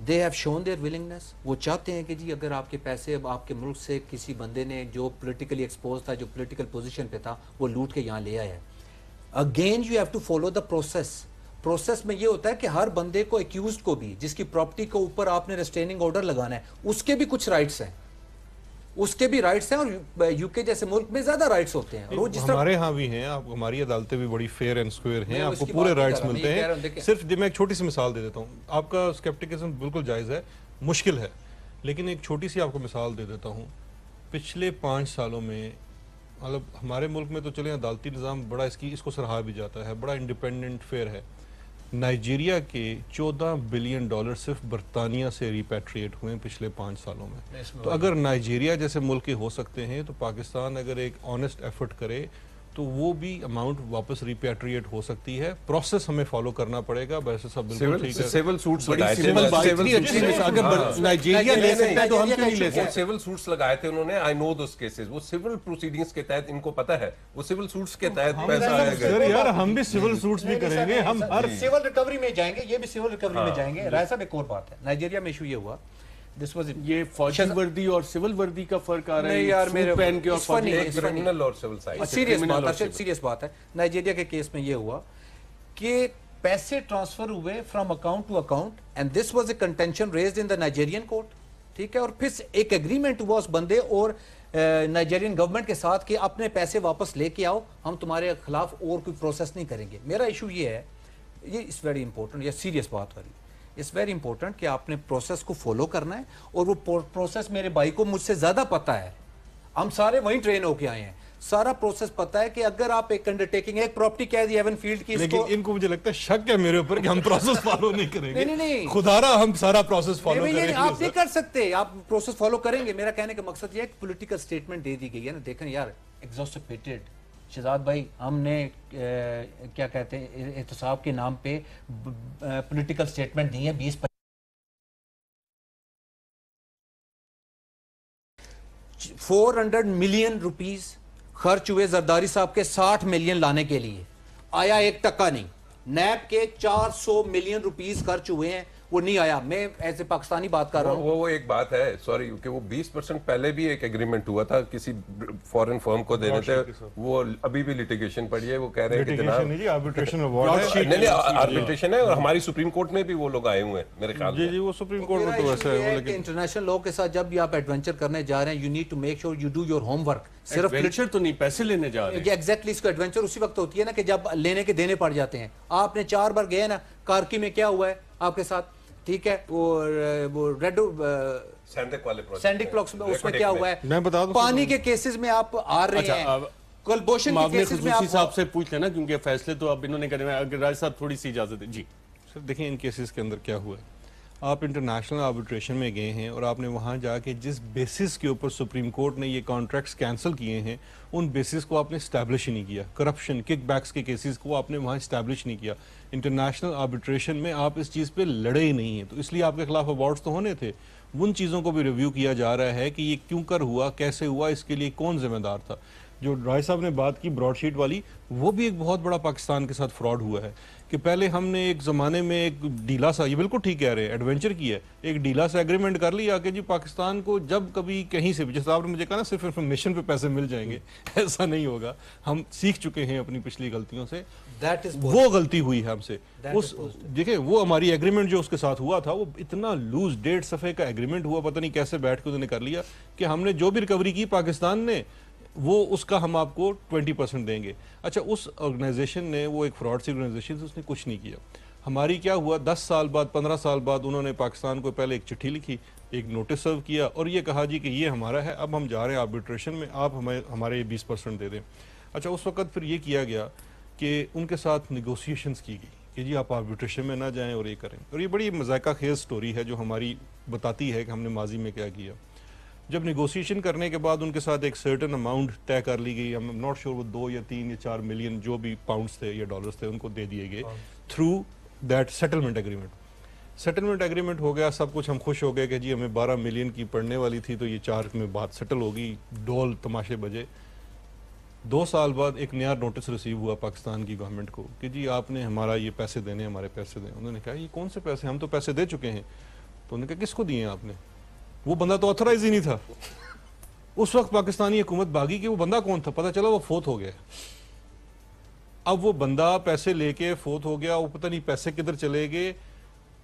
they have shown their willingness. وہ چاہتے ہیں کہ جی اگر آپ کے پیسے اب آپ کے ملک سے کسی بندے نے جو پولیٹیکلی ایکسپوز تھا, جو پولیٹیکل پوزیشن پہ تھا, وہ لوٹ کے یہاں لے آیا ہے. Again you have to follow the process. Process میں یہ ہوتا ہے کہ ہر بندے کو, ایکیوزڈ کو بھی, جس کی پراپرٹی کے اوپر آپ نے ریسٹریننگ آرڈر لگانا ہے, اس کے بھی کچھ رائٹس ہیں, اس کے بھی رائٹس ہیں, اور یو کے جیسے ملک میں زیادہ رائٹس ہوتے ہیں. ہمارے ہاں بھی ہیں, آپ ہماری عدالتیں بھی بڑی فیئر اینڈ اسکوئر ہیں, آپ کو پورے رائٹس ملتے ہیں. صرف میں ایک چھوٹی سی مثال دے دیتا ہوں, آپ کا اسکیپٹیکزم بالکل جائز ہے, مشکل ہے, لیکن ایک چھوٹی سی آپ کو مثال دے دیتا ہوں. پچھلے 5 سالوں میں مطلب ہمارے ملک میں تو چلیں عدالتی نظام بڑا اس کو سراہا بھی جاتا ہے, بڑا انڈیپینڈنٹ فیئر ہے. نائجیریا کے $14 بلین صرف برطانیہ سے ریپیٹریٹ ہوئے ہیں پچھلے 5 سالوں میں. تو اگر نائجیریا جیسے ملک ہو سکتے ہیں تو پاکستان اگر ایک آنیسٹ ایفرٹ کرے تو وہ بھی اماؤنٹ واپس ریپیٹریٹ ہو سکتی ہے. پروسیس ہمیں فالو کرنا پڑے گا. ویسے سب بالکل ٹھیک ہے. سیول سوٹس لگائے تھے, نائجیریا لے سکتے ہیں تو ہم کیوں نہیں لے سکتے. سیول سوٹس لگائے تھے انہوں نے, آئی نو دوز کیسز. وہ سیول پروسیڈنگز کے تحت ان کو پتا ہے, وہ سیول سوٹس کے تحت پیسہ آئے گا. سر یار ہم بھی سیول سوٹس بھی کریں گے, ہم ہر سیول ریکوری میں جائیں گے, یہ بھی سیول ریکوری میں جائیں گے. رائے صاحب ایک اور بات ہے, نائجیریا میں ایشو یہ ہوا, یہ فوجی وردی اور سول وردی کا فرق آ رہا ہے. نہیں یار, میرے پہن کے اور کرمنل اور سول سائڈ. سیریس بات ہے. نائجیریا کے کیس میں یہ ہوا کہ پیسے ٹرانسفر ہوئے from account to account, and this was a contention raised in the Nigerian court. ٹھیک ہے, اور پھر ایک ایگریمنٹ ہوا اس بندے اور نائجیرین گورنمنٹ کے ساتھ کہ اپنے پیسے واپس لے کے آؤ, ہم تمہارے خلاف اور کوئی پروسیس نہیں کریں گے. میرا ایشو یہ ہے, یہ اس ویری امپورٹنٹ, یہ سیریس بات ہو رہی ہے, اٹس ویری امپورٹنٹ کہ آپ نے پروسیس کو فالو کرنا ہے. اور وہ پروسیس میرے بھائی کو مجھ سے زیادہ پتا ہے, ہم سارے وہیں ٹرین ہو کے آئے ہیں, سارا پروسیس پتا ہے کہ اگر آپ ایک انڈرٹیکنگ, ایک پراپرٹی کہہ دی ایون فیلڈ کی, لیکن ان کو مجھے لگتا ہے شک ہے میرے اوپر کہ ہم پروسیس فالو نہیں کریں گے. نہیں, خدا رہا ہم سارا پروسیس فالو کریں گے. آپ نہیں کر سکتے, آپ پروسیس فالو کریں گے. میرا کہنے کا مقصد یہ ہے کہ پولیٹیکل سٹیٹمنٹ دے دی گئی ہے نا. دیکھیں یار, ایگزاسپیٹڈ شہزاد بھائی, ہم نے کیا کہتے ہیں احتساب کے نام پہ پولیٹیکل سٹیٹمنٹ دی ہے, 400 ملین روپیز خرچ ہوئے زرداری صاحب کے 60 ملین لانے کے لیے, آیا 1% نہیں. نیب کے 400 ملین روپیز خرچ ہوئے ہیں, وہ نہیں آیا. میں ایسے پاکستانی بات کر رہا ہوں. وہ ایک بات ہے, سوری, کہ وہ 20% پہلے بھی ایک ایگریمنٹ ہوا تھا کسی فورن فرم کو دینے تھے, وہ ابھی بھی لٹیگیشن پڑی ہے. وہ کہہ رہے ہیں کہ جناب آربیٹریشن ایوارڈ ہے, نہیں آربیٹریشن ہے, اور ہماری سپریم کورٹ میں بھی وہ لوگ آئے ہوئے ہیں میرے خیال میں. جی وہ سپریم کورٹ میں تو ویسا ہے, لیکن انٹرنیشنل لاء کے ساتھ جب بھی آپ ایڈونچر کرنے جا رہے ہیں, you need to make sure you do your homework. صرف ایڈونچر تو نہیں, پیسے لینے جا رہے ہیں. ایگزیکٹلی, اس کو ایڈونچر اسی وقت ہوتی ہے نا کہ جب لینے کے دینے پڑ جاتے ہیں. آپ نے 4 بار گئے نا, کارکی میں کیا ہوا ہے آپ کے ساتھ, ٹھیک ہے, وہ ریڈ سینڈک پلاکس میں اس میں کیا ہوا ہے, میں بتا دوں پانی کے کیسز میں آپ آ رہے ہیں, کلبوشن کے کیسز میں خصوصی صاحب سے پوچھ لینا, کیونکہ فیصلے تو اب انہوں نے کرنے میں. اگر راج صاحب تھوڑی سی اجازت ہے. جی سر, دیکھیں ان کیسز کے اندر کیا ہوا ہے. آپ انٹرنیشنل آربیٹریشن میں گئے ہیں اور آپ نے وہاں جا کے جس بیسس کے اوپر سپریم کورٹ نے یہ کانٹریکٹس کینسل کیے ہیں ان بیسس کو آپ نے اسٹیبلش ہی نہیں کیا. کرپشن کک بیکس کے کیسز کو آپ نے وہاں اسٹیبلش نہیں کیا. انٹرنیشنل آربیٹریشن میں آپ اس چیز پہ لڑے ہی نہیں ہیں, تو اس لیے آپ کے خلاف اوارڈس تو ہونے تھے. ان چیزوں کو بھی ریویو کیا جا رہا ہے کہ یہ کیوں کر ہوا, کیسے ہوا, اس کے لیے کون ذمہ دار تھا. جو رائے صاحب نے بات کی براڈ شیٹ والی, وہ بھی ایک بہت بڑا پاکستان کے ساتھ فراڈ ہوا ہے کہ پہلے ہم نے ایک زمانے میں ایک ڈیلا سا, یہ بالکل ٹھیک کہہ رہے ہیں, ایڈونچر کیا ہے, ایک ڈیلا سا ایگریمنٹ کر لیا کہ جی پاکستان کو جب کبھی کہیں سے بھی, جیسے آپ نے مجھے کہا نا صرف انفارمیشن پہ پیسے مل جائیں گے, ایسا نہیں ہوگا. ہم سیکھ چکے ہیں اپنی پچھلی غلطیوں سے, وہ غلطی ہوئی ہے ہم سے. دیکھیں وہ ہماری ایگریمنٹ جو اس کے ساتھ ہوا تھا وہ اتنا لوز 1.5 صفحے کا ایگریمنٹ ہوا, پتہ نہیں کیسے بیٹھ کے انہوں نے کر لیا کہ ہم نے جو بھی ریکوری کی پاکستان نے وہ اس کا ہم آپ کو 20% دیں گے. اچھا اس آرگنائزیشن نے, وہ ایک فراڈ سی آرگنائزیشن سے, اس نے کچھ نہیں کیا. ہماری کیا ہوا, 10 سال بعد 15 سال بعد انہوں نے پاکستان کو پہلے ایک چٹھی لکھی, ایک نوٹس سرو کیا اور یہ کہا جی کہ یہ ہمارا ہے, اب ہم جا رہے ہیں آربیٹریشن میں, آپ ہمارے 20% دے دیں. اچھا اس وقت پھر یہ کیا گیا کہ ان کے ساتھ نیگوسیشنز کی گئی کہ جی آپ آربیٹریشن میں نہ جائیں اور یہ کریں, اور یہ بڑی مذائقہ خیز سٹوری ہے جو ہماری بتاتی ہے کہ ہم نے ماضی میں کیا کیا. جب نیگوسیشن کرنے کے بعد ان کے ساتھ ایک سرٹن اماؤنٹ طے کر لی گئی, ہم ناٹ شیور وہ 2 یا 3 یا 4 ملین جو بھی پاؤنڈز تھے یا ڈالرز تھے ان کو دے دیے گئے through that settlement agreement. Settlement agreement ہو گیا, سب کچھ, ہم خوش ہو گئے کہ جی ہمیں 12 ملین کی پڑنے والی تھی تو یہ 4 میں بات سیٹل ہوگی, ڈول تماشے بجے. 2 سال بعد ایک نیا نوٹس ریسیو ہوا پاکستان کی گورنمنٹ کو کہ جی آپ نے ہمارا یہ پیسے دینے, ہمارے پیسے دیں. انہوں نے کہا یہ کون سے پیسے, ہم تو پیسے دے چکے ہیں. تو انہوں نے کہا کس کو دیے ہیں آپ نے, وہ بندہ تو آتھرائز ہی نہیں تھا. اس وقت پاکستانی حکومت بھاگی کہ وہ بندہ کون تھا, پتہ چلا وہ فوت ہو گیا. اب وہ بندہ پیسے لے کے فوت ہو گیا, وہ پتہ نہیں پیسے کدھر چلے گئے.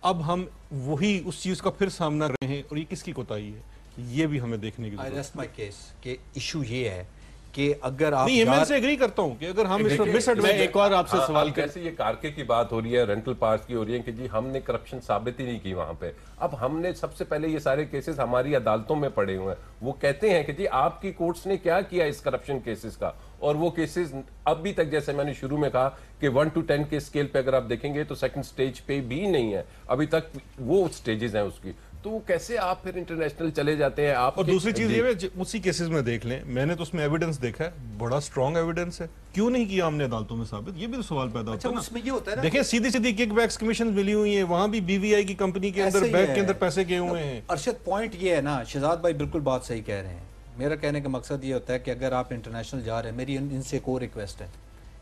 اب ہم وہی اس چیز کا پھر سامنا کر رہے ہیں, اور یہ کس کی کوتاہی ہے, یہ بھی ہمیں دیکھنے کی ضرورت ہے. I rest my case کہ ایشو یہ ہے کہ اگر آپ نہیں, میں ان سے ایگری کرتا ہوں کہ اگر ہم اس میں ایک اور آپ سے سوال کر, جیسے یہ کارکے کی بات ہو رہی ہے, رینٹل پارس کی ہو رہی ہے کہ جی ہم نے کرپشن ثابت ہی نہیں کی وہاں پہ. اب ہم نے سب سے پہلے یہ سارے کیسز ہماری عدالتوں میں پڑے ہوئے ہیں, وہ کہتے ہیں کہ جی آپ کی کورٹس نے کیا کیا اس کرپشن کیسز کا, اور وہ کیسز ابھی تک, جیسے میں نے شروع میں کہا کہ 1 to 10 کے اسکیل پہ اگر آپ دیکھیں گے تو سیکنڈ سٹیج پہ بھی نہیں ہے ابھی تک, وہ سٹیجز ہیں اس کی. تو کیسے آپ پھر انٹرنیشنل چلے جاتے ہیں آپ. اور دوسری چیز یہ ہے, اسی کیسز میں دیکھ لیں, میں نے تو اس میں ایویڈنس دیکھا ہے, بڑا سٹرونگ ایویڈنس ہے, کیوں نہیں کیا ہم نے عدالتوں میں ثابت, یہ بھی تو سوال پیدا ہوتا ہے نا. اس میں یہ ہوتا ہے نا, دیکھیں سیدھی سیدھی کک بیکس کمیشن ملی ہوئی ہیں, وہاں بھی بی وی آئی کی کمپنی کے اندر بینک کے اندر پیسے گئے ہوئے ہیں. ارشد پوائنٹ یہ ہے نا, شہزاد بھائی بالکل بات صحیح کہہ رہے ہیں. میرا کہنے کا مقصد یہ ہوتا ہے کہ اگر آپ انٹرنیشنل جا رہے ہیں, میری ان سے ایک اور ریکویسٹ ہے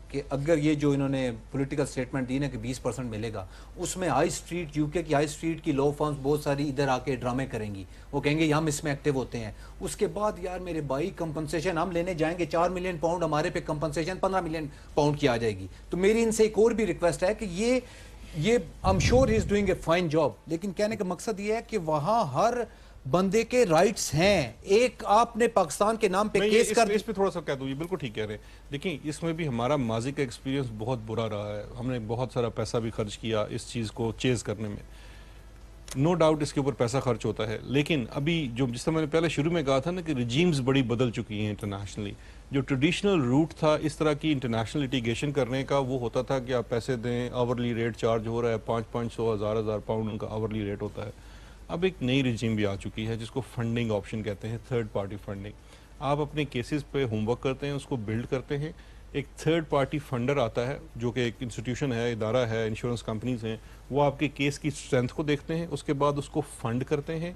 کہ اگر یہ جو انہوں نے پولیٹیکل سٹیٹمنٹ دی نا کہ 20% ملے گا, اس میں ہائی اسٹریٹ, یو کے کی ہائی اسٹریٹ کی لو فرمز بہت ساری ادھر آ کے ڈرامے کریں گی, وہ کہیں گے ہم اس میں ایکٹیو ہوتے ہیں. اس کے بعد یار میرے بھائی کمپنسیشن ہم لینے جائیں گے, 4 ملین پاؤنڈ ہمارے پہ کمپنسیشن 15 ملین پاؤنڈ کی آ جائے گی. تو میری ان سے ایک اور بھی ریکویسٹ ہے کہ یہ I'm sure he is doing a fine job, لیکن کہنے کا مقصد یہ ہے کہ وہاں ہر بندے کے رائٹس ہیں. ایک آپ نے پاکستان کے نام پہ کیس کر, اس پہ تھوڑا سا کہہ دوں, یہ بالکل ٹھیک کہہ رہے ہیں. دیکھیں اس میں بھی ہمارا ماضی کا ایکسپیرینس بہت برا رہا ہے, ہم نے بہت سارا پیسہ بھی خرچ کیا اس چیز کو چیز کرنے میں, نو ڈاؤٹ اس کے اوپر پیسہ خرچ ہوتا ہے. لیکن ابھی جو جس طرح میں نے پہلے شروع میں کہا تھا نا کہ ریجیمز بڑی بدل چکی ہیں انٹرنیشنلی. جو ٹریڈیشنل روٹ تھا اس طرح کی انٹرنیشنل لیٹیگیشن کرنے کا, وہ ہوتا تھا کہ آپ پیسے دیں, آورلی ریٹ چارج ہو رہا ہے, 500 1000 پاؤنڈ ان کا آورلی ریٹ ہوتا ہے. اب ایک نئی رجیم بھی آ چکی ہے جس کو فنڈنگ آپشن کہتے ہیں, تھرڈ پارٹی فنڈنگ. آپ اپنے کیسز پہ ہوم ورک کرتے ہیں, اس کو بلڈ کرتے ہیں, ایک تھرڈ پارٹی فنڈر آتا ہے جو کہ ایک انسٹیٹیوشن ہے, ادارہ ہے, انشورنس کمپنیز ہیں, وہ آپ کے کیس کی اسٹرینتھ کو دیکھتے ہیں, اس کے بعد اس کو فنڈ کرتے ہیں,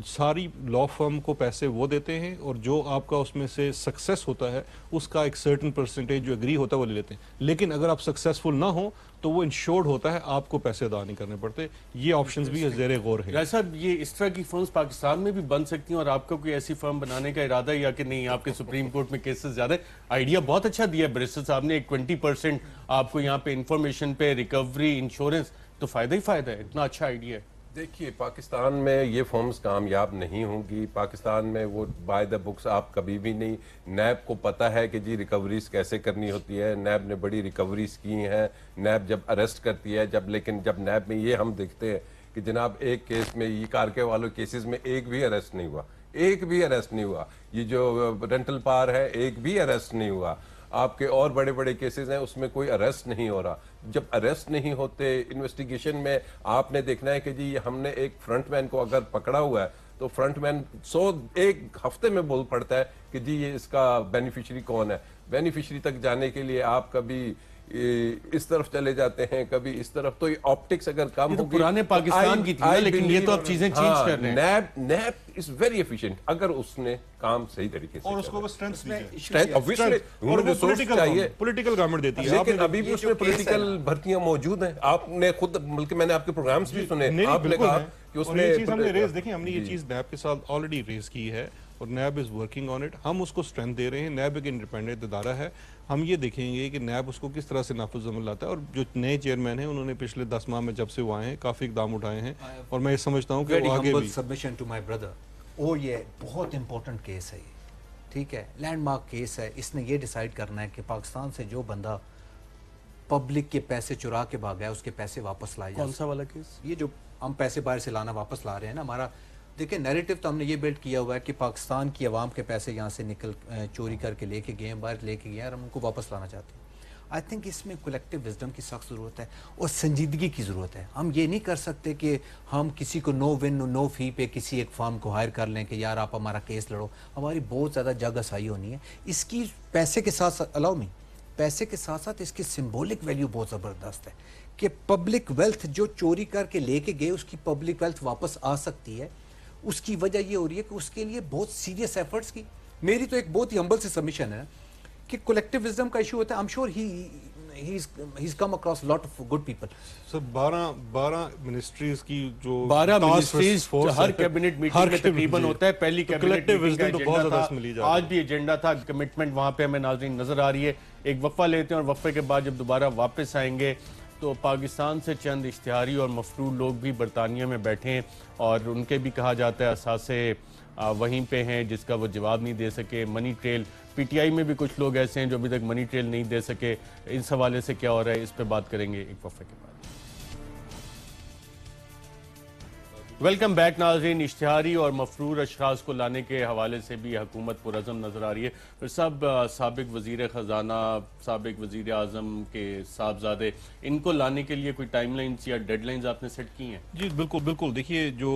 ساری لا فرم کو پیسے وہ دیتے ہیں, اور جو آپ کا اس میں سے سکسیس ہوتا ہے اس کا ایک سرٹن پرسنٹیج جو اگری ہوتا ہے وہ لے لیتے ہیں. لیکن اگر آپ سکسیسفل نہ ہوں تو وہ انشورڈ ہوتا ہے, آپ کو پیسے ادا نہیں کرنے پڑتے. یہ آپشنز بھی زیر غور ہیں. رائے صاحب, یہ اس طرح کی فرمز پاکستان میں بھی بن سکتی ہیں, اور آپ کا کوئی ایسی فرم بنانے کا ارادہ ہے یا کہ نہیں, آپ کے سپریم کورٹ میں کیسز زیادہ؟ آئیڈیا بہت اچھا دیا بیرسٹر صاحب نے, ایک 20% آپ کو یہاں پہ انفارمیشن پہ ریکوری, انشورنس, تو فائدہ ہی فائدہ ہے, اتنا اچھا آئیڈیا ہے. دیکھیے پاکستان میں یہ فارمز کامیاب نہیں ہوں گی. پاکستان میں وہ بائی دا بکس آپ کبھی بھی نہیں. نیب کو پتہ ہے کہ جی ریکوریز کیسے کرنی ہوتی ہے, نیب نے بڑی ریکوریز کی ہیں, نیب جب اریسٹ کرتی ہے, لیکن جب نیب میں یہ ہم دیکھتے ہیں کہ جناب ایک کیس میں, یہ کارکے والوں کیسز میں ایک بھی اریسٹ نہیں ہوا, ایک بھی اریسٹ نہیں ہوا. یہ جو رینٹل پار ہے ایک بھی اریسٹ نہیں ہوا. آپ کے اور بڑے بڑے کیسز ہیں اس میں کوئی اریسٹ نہیں ہو رہا. جب اریسٹ نہیں ہوتے انویسٹیگیشن میں آپ نے دیکھنا ہے کہ جی ہم نے ایک فرنٹ مین کو اگر پکڑا ہوا ہے تو فرنٹ مین ایک ہفتے میں بول پڑتا ہے کہ جی یہ اس کا بینیفیشری کون ہے. بینیفیشری تک جانے کے لیے آپ کبھی اس طرف چلے جاتے ہیں کبھی اس طرف, تو یہ آپٹکس اگر کام یہ تو ہوگی پرانے پاکستان کی تھی لیکن یہ تو اب چیزیں چینج کر رہے ہیں. نیب از ویری ایفیشینٹ اگر اس نے کام صحیح طریقے سے اور اس کو اسٹرینتھ چاہیے پولیٹیکل گورنمنٹ دیتی ہے. لیکن ابھی بھی اس میں پولیٹیکل بھرتیاں موجود ہیں. آپ نے خود بلکہ میں نے آپ کے پروگرامز بھی سنے, آپ نے کہا کہ اس میں ہم نے ریز دیکھیں, ہم نے یہ چیز نیب کے ساتھ آلریڈی ریز کی ہے اور NAB is working on it. ہم اس کو اسٹرینتھ دے رہے ہیں. نیب ایک انڈیپینڈنٹ ادارہ ہے. ہم یہ دیکھیں گے کہ نیب اس کو کس طرح سے نافذ عمل لاتا ہے. اور جو نئے چیئرمین ہیں انہوں نے پچھلے 10 ماہ میں جب سے وہ آئے ہیں کافی اقدام اٹھائے ہیں اور میں یہ سمجھتا ہوں کہ وہ آگے بھی سبمیشن ٹو مائی بردر. اور یہ بہت امپورٹنٹ کیس ہے, یہ ٹھیک ہے, لینڈ مارک کیس ہے. اس نے یہ ڈیسائیڈ کرنا ہے کہ پاکستان سے جو بندہ پبلک کے پیسے چرا کے بھاگا ہے اس کے پیسے واپس لائے جائیں. کون سا والا کیس؟ یہ جو ہم پیسے باہر سے لانا واپس لا رہے ہیں نا, ہمارا دیکھیں نیریٹو تو ہم نے یہ بلڈ کیا ہوا ہے کہ پاکستان کی عوام کے پیسے یہاں سے چوری کر کے لے کے گئے ہیں, باہر لے کے گئے ہیں اور ہم ان کو واپس لانا چاہتے ہیں. آئی تھنک اس میں کولیکٹیو وزڈم کی سخت ضرورت ہے اور سنجیدگی کی ضرورت ہے. ہم یہ نہیں کر سکتے کہ ہم کسی کو نو ون نو فی پہ کسی ایک فارم کو ہائر کر لیں کہ یار آپ ہمارا کیس لڑو. ہماری بہت زیادہ جگ ہسائی ہونی ہے. اس کی پیسے کے ساتھ الاؤ میں پیسے کے ساتھ ساتھ اس کی سمبولک ویلیو بہت زبردست ہے کہ پبلک ویلتھ جو چوری کر کے لے کے گئے اس کی پبلک ویلتھ واپس آ سکتی ہے. اس کی وجہ یہ ہو رہی ہے کہ اس کے لیے بہت سیریس ایفرٹس کی. میری تو ایک بہت ہی ہمبل سی سبمیشن ہے کہ کولیکٹیو وزڈم کا ایشو ہوتا ہے. I'm sure he's come across a lot of good people. Sir 12 ministries کی جو 12 منسٹریز ہر کیبنٹ میٹنگ میں تقریباً ہوتا ہے. پہلی کیبنٹ میٹنگ کا ایجنڈا تھا, آج بھی ایجنڈا تھا. کمٹمنٹ وہاں پہ ہمیں ناظرین نظر آ رہی ہے. ایک وقفہ لیتے ہیں اور وقفے کے بعد جب دوبارہ واپس آئیں گے تو پاکستان سے چند اشتہاری اور مفرور لوگ بھی برطانیہ میں بیٹھے ہیں اور ان کے بھی کہا جاتا ہے اثاثے وہیں پہ ہیں جس کا وہ جواب نہیں دے سکے. Money trail P T I میں بھی کچھ لوگ ایسے ہیں جو ابھی تک منی ٹریل نہیں دے سکے. اس حوالے سے کیا ہو رہا ہے اس پہ بات کریں گے ایک وقفے کے بعد. ویلکم بیک ناظرین. اشتہاری اور مفرور اشخاص کو لانے کے حوالے سے بھی حکومت پرعزم نظر آ رہی ہے. پھر سب سابق وزیر خزانہ, سابق وزیر اعظم کے صاحبزادے, ان کو لانے کے لیے کوئی ٹائم لائنز یا ڈیڈ لائنز آپ نے سیٹ کی ہیں؟ جی بالکل بالکل. دیکھیے جو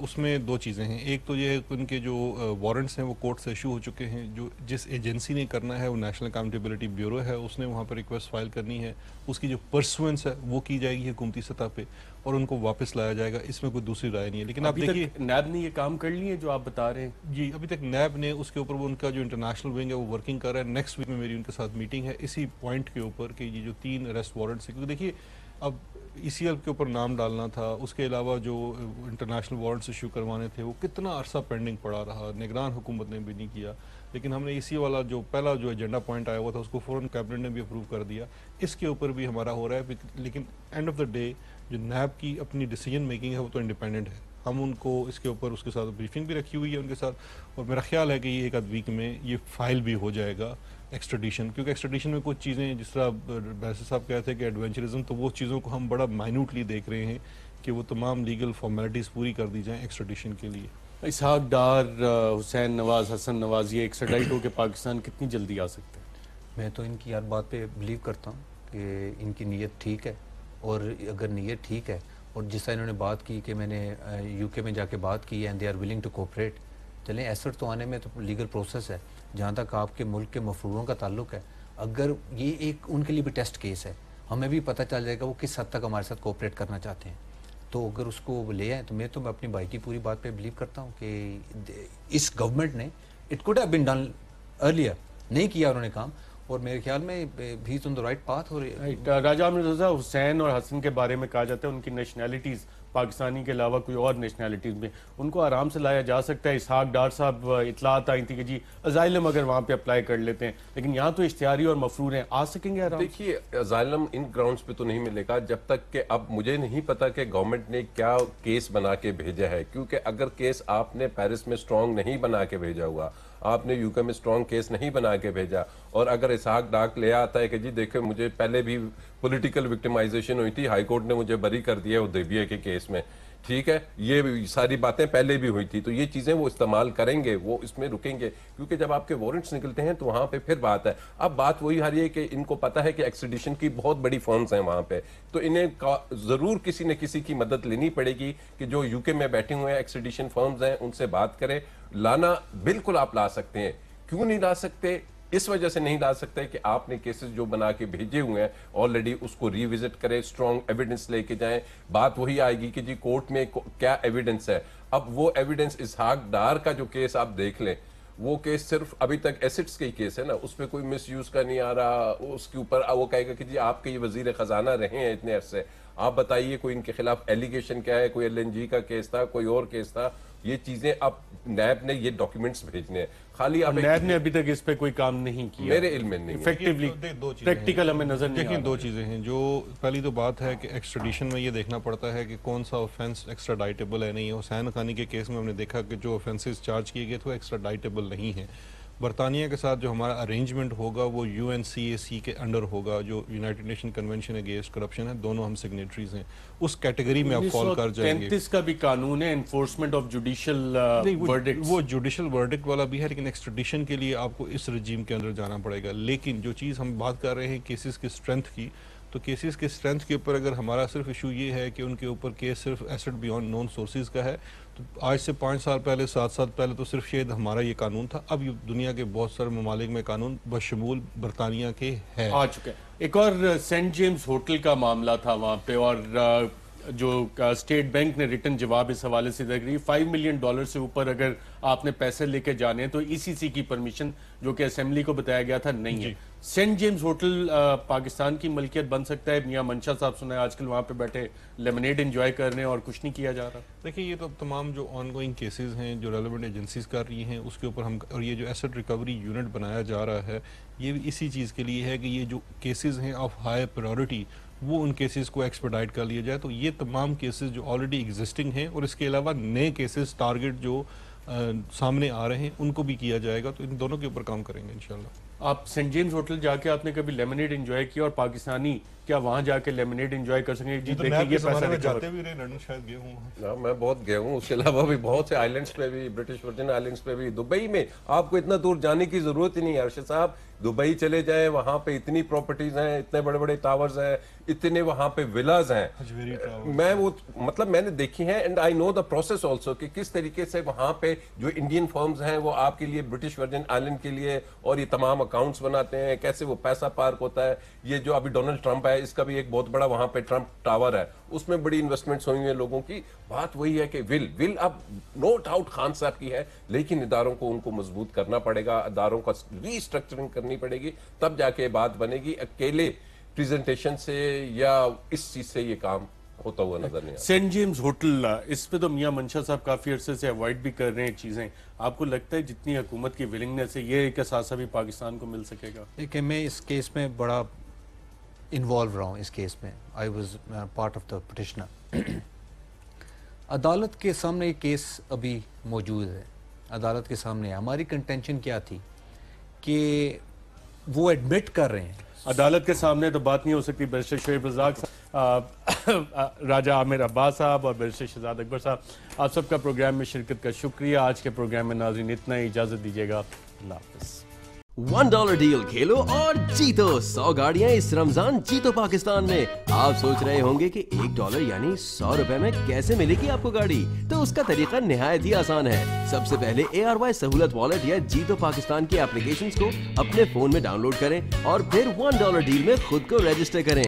اس میں دو چیزیں ہیں. ایک تو یہ ہے کہ ان کے جو وارنٹس ہیں وہ کورٹ سے ایشو ہو چکے ہیں. جو جس ایجنسی نے کرنا ہے وہ نیشنل اکاؤنٹیبلٹی بیورو ہے, اس نے وہاں پر ریکویسٹ فائل کرنی ہے. اس کی جو پرسوئنس ہے وہ کی جائے گی حکومتی سطح پہ اور ان کو واپس لایا جائے گا. اس میں کوئی دوسری رائے نہیں ہے. لیکن آپ دیکھیے نیب نے یہ کام کر لی ہے جو آپ بتا رہے ہیں؟ جی ابھی تک نیب نے اس کے اوپر وہ ان کا جو انٹرنیشنل ونگ ہے وہ ورکنگ کر رہا ہے. نیکسٹ ویک میں میری ان کے ساتھ میٹنگ ہے اسی پوائنٹ کے اوپر کہ یہ جو 3 اریسٹ وارنٹس ہیں, کیونکہ دیکھیے اب ای سی ایل کے اوپر نام ڈالنا تھا, اس کے علاوہ جو انٹرنیشنل وارنٹس ایشو کروانے تھے وہ کتنا عرصہ پینڈنگ پڑا رہا. نگران حکومت نے بھی نہیں کیا. لیکن ہم نے اسی والا جو پہلا جو ایجنڈا پوائنٹ آیا ہوا تھا اس کو فوراً کیبنٹ نے بھی اپروو کر دیا. اس کے اوپر بھی ہمارا ہو رہا ہے. لیکن اینڈ آف دا ڈے جو نیب کی اپنی ڈیسیجن میکنگ ہے وہ تو انڈیپینڈنٹ ہے. ہم ان کو اس کے اوپر اس کے ساتھ بریفنگ بھی رکھی ہوئی ہے ان کے ساتھ, اور میرا خیال ہے کہ یہ ایک آدھ ویک میں یہ فائل بھی ہو جائے گا ایکسٹریڈیشن. کیونکہ ایکسٹریڈیشن میں کچھ چیزیں جس طرح بیسر صاحب کہتے ہیں کہ ایڈونچرزم, تو وہ چیزوں کو ہم بڑا مائنوٹلی دیکھ رہے ہیں کہ وہ تمام لیگل فارمیلٹیز پوری کر دی جائیں ایکسٹریڈیشن کے لیے. اسحاق ڈار, حسین نواز, حسن نواز, یہ ایکسٹریڈائٹ ہو کے پاکستان کتنی جلدی آ سکتے ہیں؟ میں تو ان کی ہر بات پہ بلیو کرتا ہوں کہ ان کی نیت ٹھیک ہے, اور اگر نیت ٹھیک ہے اور جس طرح انہوں نے بات کی کہ میں نے یو کے میں جا کے بات کی and they are willing to cooperate, چلیں ایسٹ تو آنے میں تو لیگل پروسیس ہے. جہاں تک آپ کے ملک کے مفروروں کا تعلق ہے, اگر یہ ایک ان کے لیے بھی ٹیسٹ کیس ہے, ہمیں بھی پتہ چل جائے گا وہ کس حد تک ہمارے ساتھ کوپریٹ کرنا چاہتے ہیں. تو اگر اس کو لے آئیں تو میں اپنی بھائی کی پوری بات پہ بلیو کرتا ہوں کہ اس گورنمنٹ نے it could have been done earlier, نہیں کیا انہوں نے کام, اور میرے خیال میں بھی آن دا رائٹ پاتھ. اور راجہ عامر رضا, حسین اور حسن کے بارے میں کہا جاتا ہے ان کی نیشنلٹیز پاکستانی کے علاوہ کوئی اور نیشنلٹیز میں ان کو آرام سے لایا جا سکتا ہے. اسحاق ڈار صاحب اطلاعات آئی تھی کہ جی ازائلم اگر وہاں پہ اپلائی کر لیتے ہیں, لیکن یہاں تو اشتہاری اور مفرور ہیں, آ سکیں گے آرام؟ دیکھیے ازائلم ان گراؤنڈز پہ تو نہیں ملے گا جب تک کہ, اب مجھے نہیں پتا کہ گورنمنٹ نے کیا کیس بنا کے بھیجا ہے, کیونکہ اگر کیس آپ نے پیرس میں سٹرونگ نہیں بنا کے بھیجا ہوا, آپ نے یو کے میں سٹرونگ کیس نہیں بنا کے بھیجا, اور اگر اسحاق ڈاک لے آتا ہے کہ جی دیکھیں مجھے پہلے بھی پولیٹیکل وکٹمائزیشن ہوئی تھی, ہائی کورٹ نے مجھے بری کر دیا حدیبیہ کے کیس میں, ٹھیک ہے، یہ ساری باتیں پہلے بھی ہوئی تھی، تو یہ چیزیں وہ استعمال کریں گے، وہ اس میں رکیں گے، کیونکہ جب آپ کے وارنٹس نکلتے ہیں تو وہاں پہ پھر بات ہے. اب بات وہی آ رہی ہے کہ ان کو پتا ہے کہ ایکسٹریڈیشن کی بہت بڑی فرمز ہیں وہاں پہ، تو انہیں ضرور کسی نہ کسی کی مدد لینی پڑے گی کہ جو یو کے میں بیٹھے ہوئے ہیں ایکسٹریڈیشن فرمز ہیں ان سے بات کریں. لانا بالکل آپ لا سکتے ہیں. کیوں نہیں لا سکتے؟ اس وجہ سے نہیں لا سکتے کہ آپ نے کیسز جو بنا کے بھیجے ہوئے ہیں آلریڈی اس کو ری وزٹ کریں، اسٹرانگ ایویڈنس لے کے جائیں. بات وہی آئے گی کہ جی کورٹ میں کیا ایویڈنس ہے. اب وہ ایویڈنس اسحاق ڈار کا جو کیس آپ دیکھ لیں، وہ کیس صرف ابھی تک ایسٹس کا ہی کیس ہے نا، اس پہ کوئی مس یوز کا نہیں آ رہا. اس کے اوپر وہ کہے گا کہ جی آپ کے یہ وزیر خزانہ رہے ہیں اتنے عرصے، آپ بتائیے کوئی ان کے خلاف ایلیگیشن کیا ہے، کوئی LNG کا کیس تھا، کوئی اور کیس تھا. یہ چیزیں اب نیب نے یہ ڈاکیومنٹس بھیجنے ہیں. خالی اب نیب نے ابھی تک اس پہ کوئی کام نہیں کیا میرے علم میں نہیں ہے. ایفیکٹیولی پریکٹیکل ہمیں نظر نہیں دیکھیں دو چیزیں ہیں. جو پہلی تو بات ہے کہ ایکسٹریڈیشن میں یہ دیکھنا پڑتا ہے کہ کون سا آفینس ایکسٹراڈائٹیبل ہے نہیں ہے. حسین حقانی کے کیس میں ہم نے دیکھا کہ جو آفینسز چارج کیے گئے تھے وہ ایکسٹراڈائٹیبل نہیں ہیں. برطانیہ کے ساتھ جو ہمارا ارینجمنٹ ہوگا وہ UNCAC کے انڈر ہوگا، جو United nation convention against corruption ہے. دونوں ہم سگنیٹریز ہیں، اس کیٹیگری میں آپ فال کر جائیں گے. 1933 کا بھی قانون ہے انفورسمنٹ آف جوڈیشل ورڈکٹس، وہ جوڈیشل ورڈکٹ والا بھی ہے، لیکن ایکسٹریڈیشن کے لیے آپ کو اس رجیم کے اندر جانا پڑے گا. لیکن جو چیز ہم بات کر رہے ہیں کیسز کی اسٹرینتھ کی، تو کیسز کے اسٹرینتھ کے اوپر اگر ہمارا صرف ایشو یہ ہے کہ ان کے اوپر کیس صرف ایسٹ بیونڈ نون سورسز کا ہے، تو آج سے 5 سال پہلے 7 سال پہلے تو صرف شاید ہمارا یہ قانون تھا. اب یہ دنیا کے بہت سارے ممالک میں قانون بشمول برطانیہ کے ہے آ چکے. ایک اور سینٹ جیمز ہوٹل کا معاملہ تھا وہاں پہ، اور جو اسٹیٹ بینک نے ریٹن جواب اس حوالے سے دیا $5 ملین سے اوپر اگر آپ نے پیسے لے کے جانے ہیں تو ECC کی پرمیشن جو کہ اسمبلی کو بتایا گیا تھا نہیں ہے. سینٹ جیمز ہوٹل پاکستان کی ملکیت بن سکتا ہے؟ میاں منشا صاحب سنا ہے آج کل وہاں پہ بیٹھے لیمنیڈ انجوائے کر رہے ہیں اور کچھ نہیں کیا جا رہا. دیکھیں یہ تو تمام جو آن گوئنگ کیسز ہیں جو ریلیونٹ ایجنسیز کر رہی ہیں اس کے اوپر ہم، اور یہ جو ایسٹ ریکوری یونٹ بنایا جا رہا ہے یہ بھی اسی چیز کے لیے ہے کہ یہ جو کیسز ہیں آف ہائی پرائیورٹی وہ ان کیسز کو ایکسپیڈائٹ کر لیا جائے. تو یہ تمام کیسز جو آلریڈی ایگزسٹنگ ہیں اور اس کے علاوہ نئے کیسز ٹارگٹ جو سامنے آ رہے ہیں ان کو بھی کیا جائے گا. تو ان دونوں کے اوپر کام کریں گے انشاءاللہ. آپ سینٹ جیمز ہوٹل جا کے آپ نے کبھی لیمنیڈ انجوائے کیا، اور پاکستانی کیا وہاں جا کے لیمنیڈ انجوائے کر سکیں؟ جی دیکھیں یہ پیسہ جاتے بھی رہے، لندن شاید گئے ہوں. میں بہت گیا ہوں، اس کے علاوہ بھی بہت سے آئلینڈز پہ بھی، برٹش ورجن آئلینڈز پہ بھی. دبئی میں آپ کو اتنا دور جانے کی ضرورت ہی نہیں ہے ارشد صاحب. دبئی چلے جائیں، وہاں پہ اتنی پراپرٹیز ہیں، اتنے بڑے بڑے ٹاورز ہیں، اتنے وہاں پہ ولاز ہیں. میں وہ مطلب میں نے دیکھی ہیں، and I know the process also کہ کس طریقے سے وہاں پہ جو انڈین فرمز ہیں وہ آپ کے لیے برٹش ورجن آئلینڈ کے لیے اور یہ تمام اکاؤنٹس بناتے ہیں، کیسے وہ پیسہ پارک ہوتا ہے. یہ جو ابھی ڈونلڈ ٹرمپ ہے اس کا بھی ایک بہت بڑا وہاں پہ ٹرمپ ٹاور ہے، اس میں بڑی انویسٹمنٹس ہوئی ہیں لوگوں کی. بات وہی ہے کہ ول اب نو ڈاؤٹ خان صاحب کی ہے، لیکن اداروں کو ان کو مضبوط کرنا پڑے گا، اداروں کا ری اسٹرکچرنگ کرنی پڑے گی، تب جا کے بات بنے گی. اکیلے پریزنٹیشن سے یا اس چیز سے یہ کام ہوتا ہوا نظر نہیں آتا. سینٹ جیمز ہوٹل، اس پہ تو میاں منشا صاحب کافی عرصے سے اوائڈ بھی کر رہے ہیں چیزیں. آپ کو لگتا ہے جتنی حکومت کی ولنگنس ہے یہ ایک اثاثہ بھی پاکستان کو مل سکے گا؟ دیکھیں میں اس کیس میں بڑا انوالو رہا ہوں. اس کیس میں I was part of the petitioner. عدالت کے سامنے یہ کیس ابھی موجود ہے، عدالت کے سامنے ہے. ہماری کنٹینشن کیا تھی کہ وہ ایڈمٹ کر رہے ہیں. عدالت کے سامنے تو بات نہیں ہو سکتی. بیرسٹر شعیب رزاق صاحب، راجہ عامر عباس صاحب اور بیرسٹر شہزاد اکبر صاحب، آپ سب کا پروگرام میں شرکت کا شکریہ. آج کے پروگرام میں ناظرین اتنا ہی، اجازت دیجیے گا. اللہ حافظ. $1 ڈیل کھیلو اور جیتو 100 گاڑیاں اس رمضان جیتو پاکستان میں. آپ سوچ رہے ہوں گے کہ $1 یعنی $100 میں کیسے ملے گی آپ کو گاڑی؟ تو اس کا طریقہ نہایت ہی آسان ہے. سب سے پہلے ARY سہولت والیٹ یا جیتو پاکستان کی اپلیکیشنز کو اپنے فون میں ڈاؤن لوڈ کریں اور پھر $1 ڈیل میں خود کو رجسٹر کریں.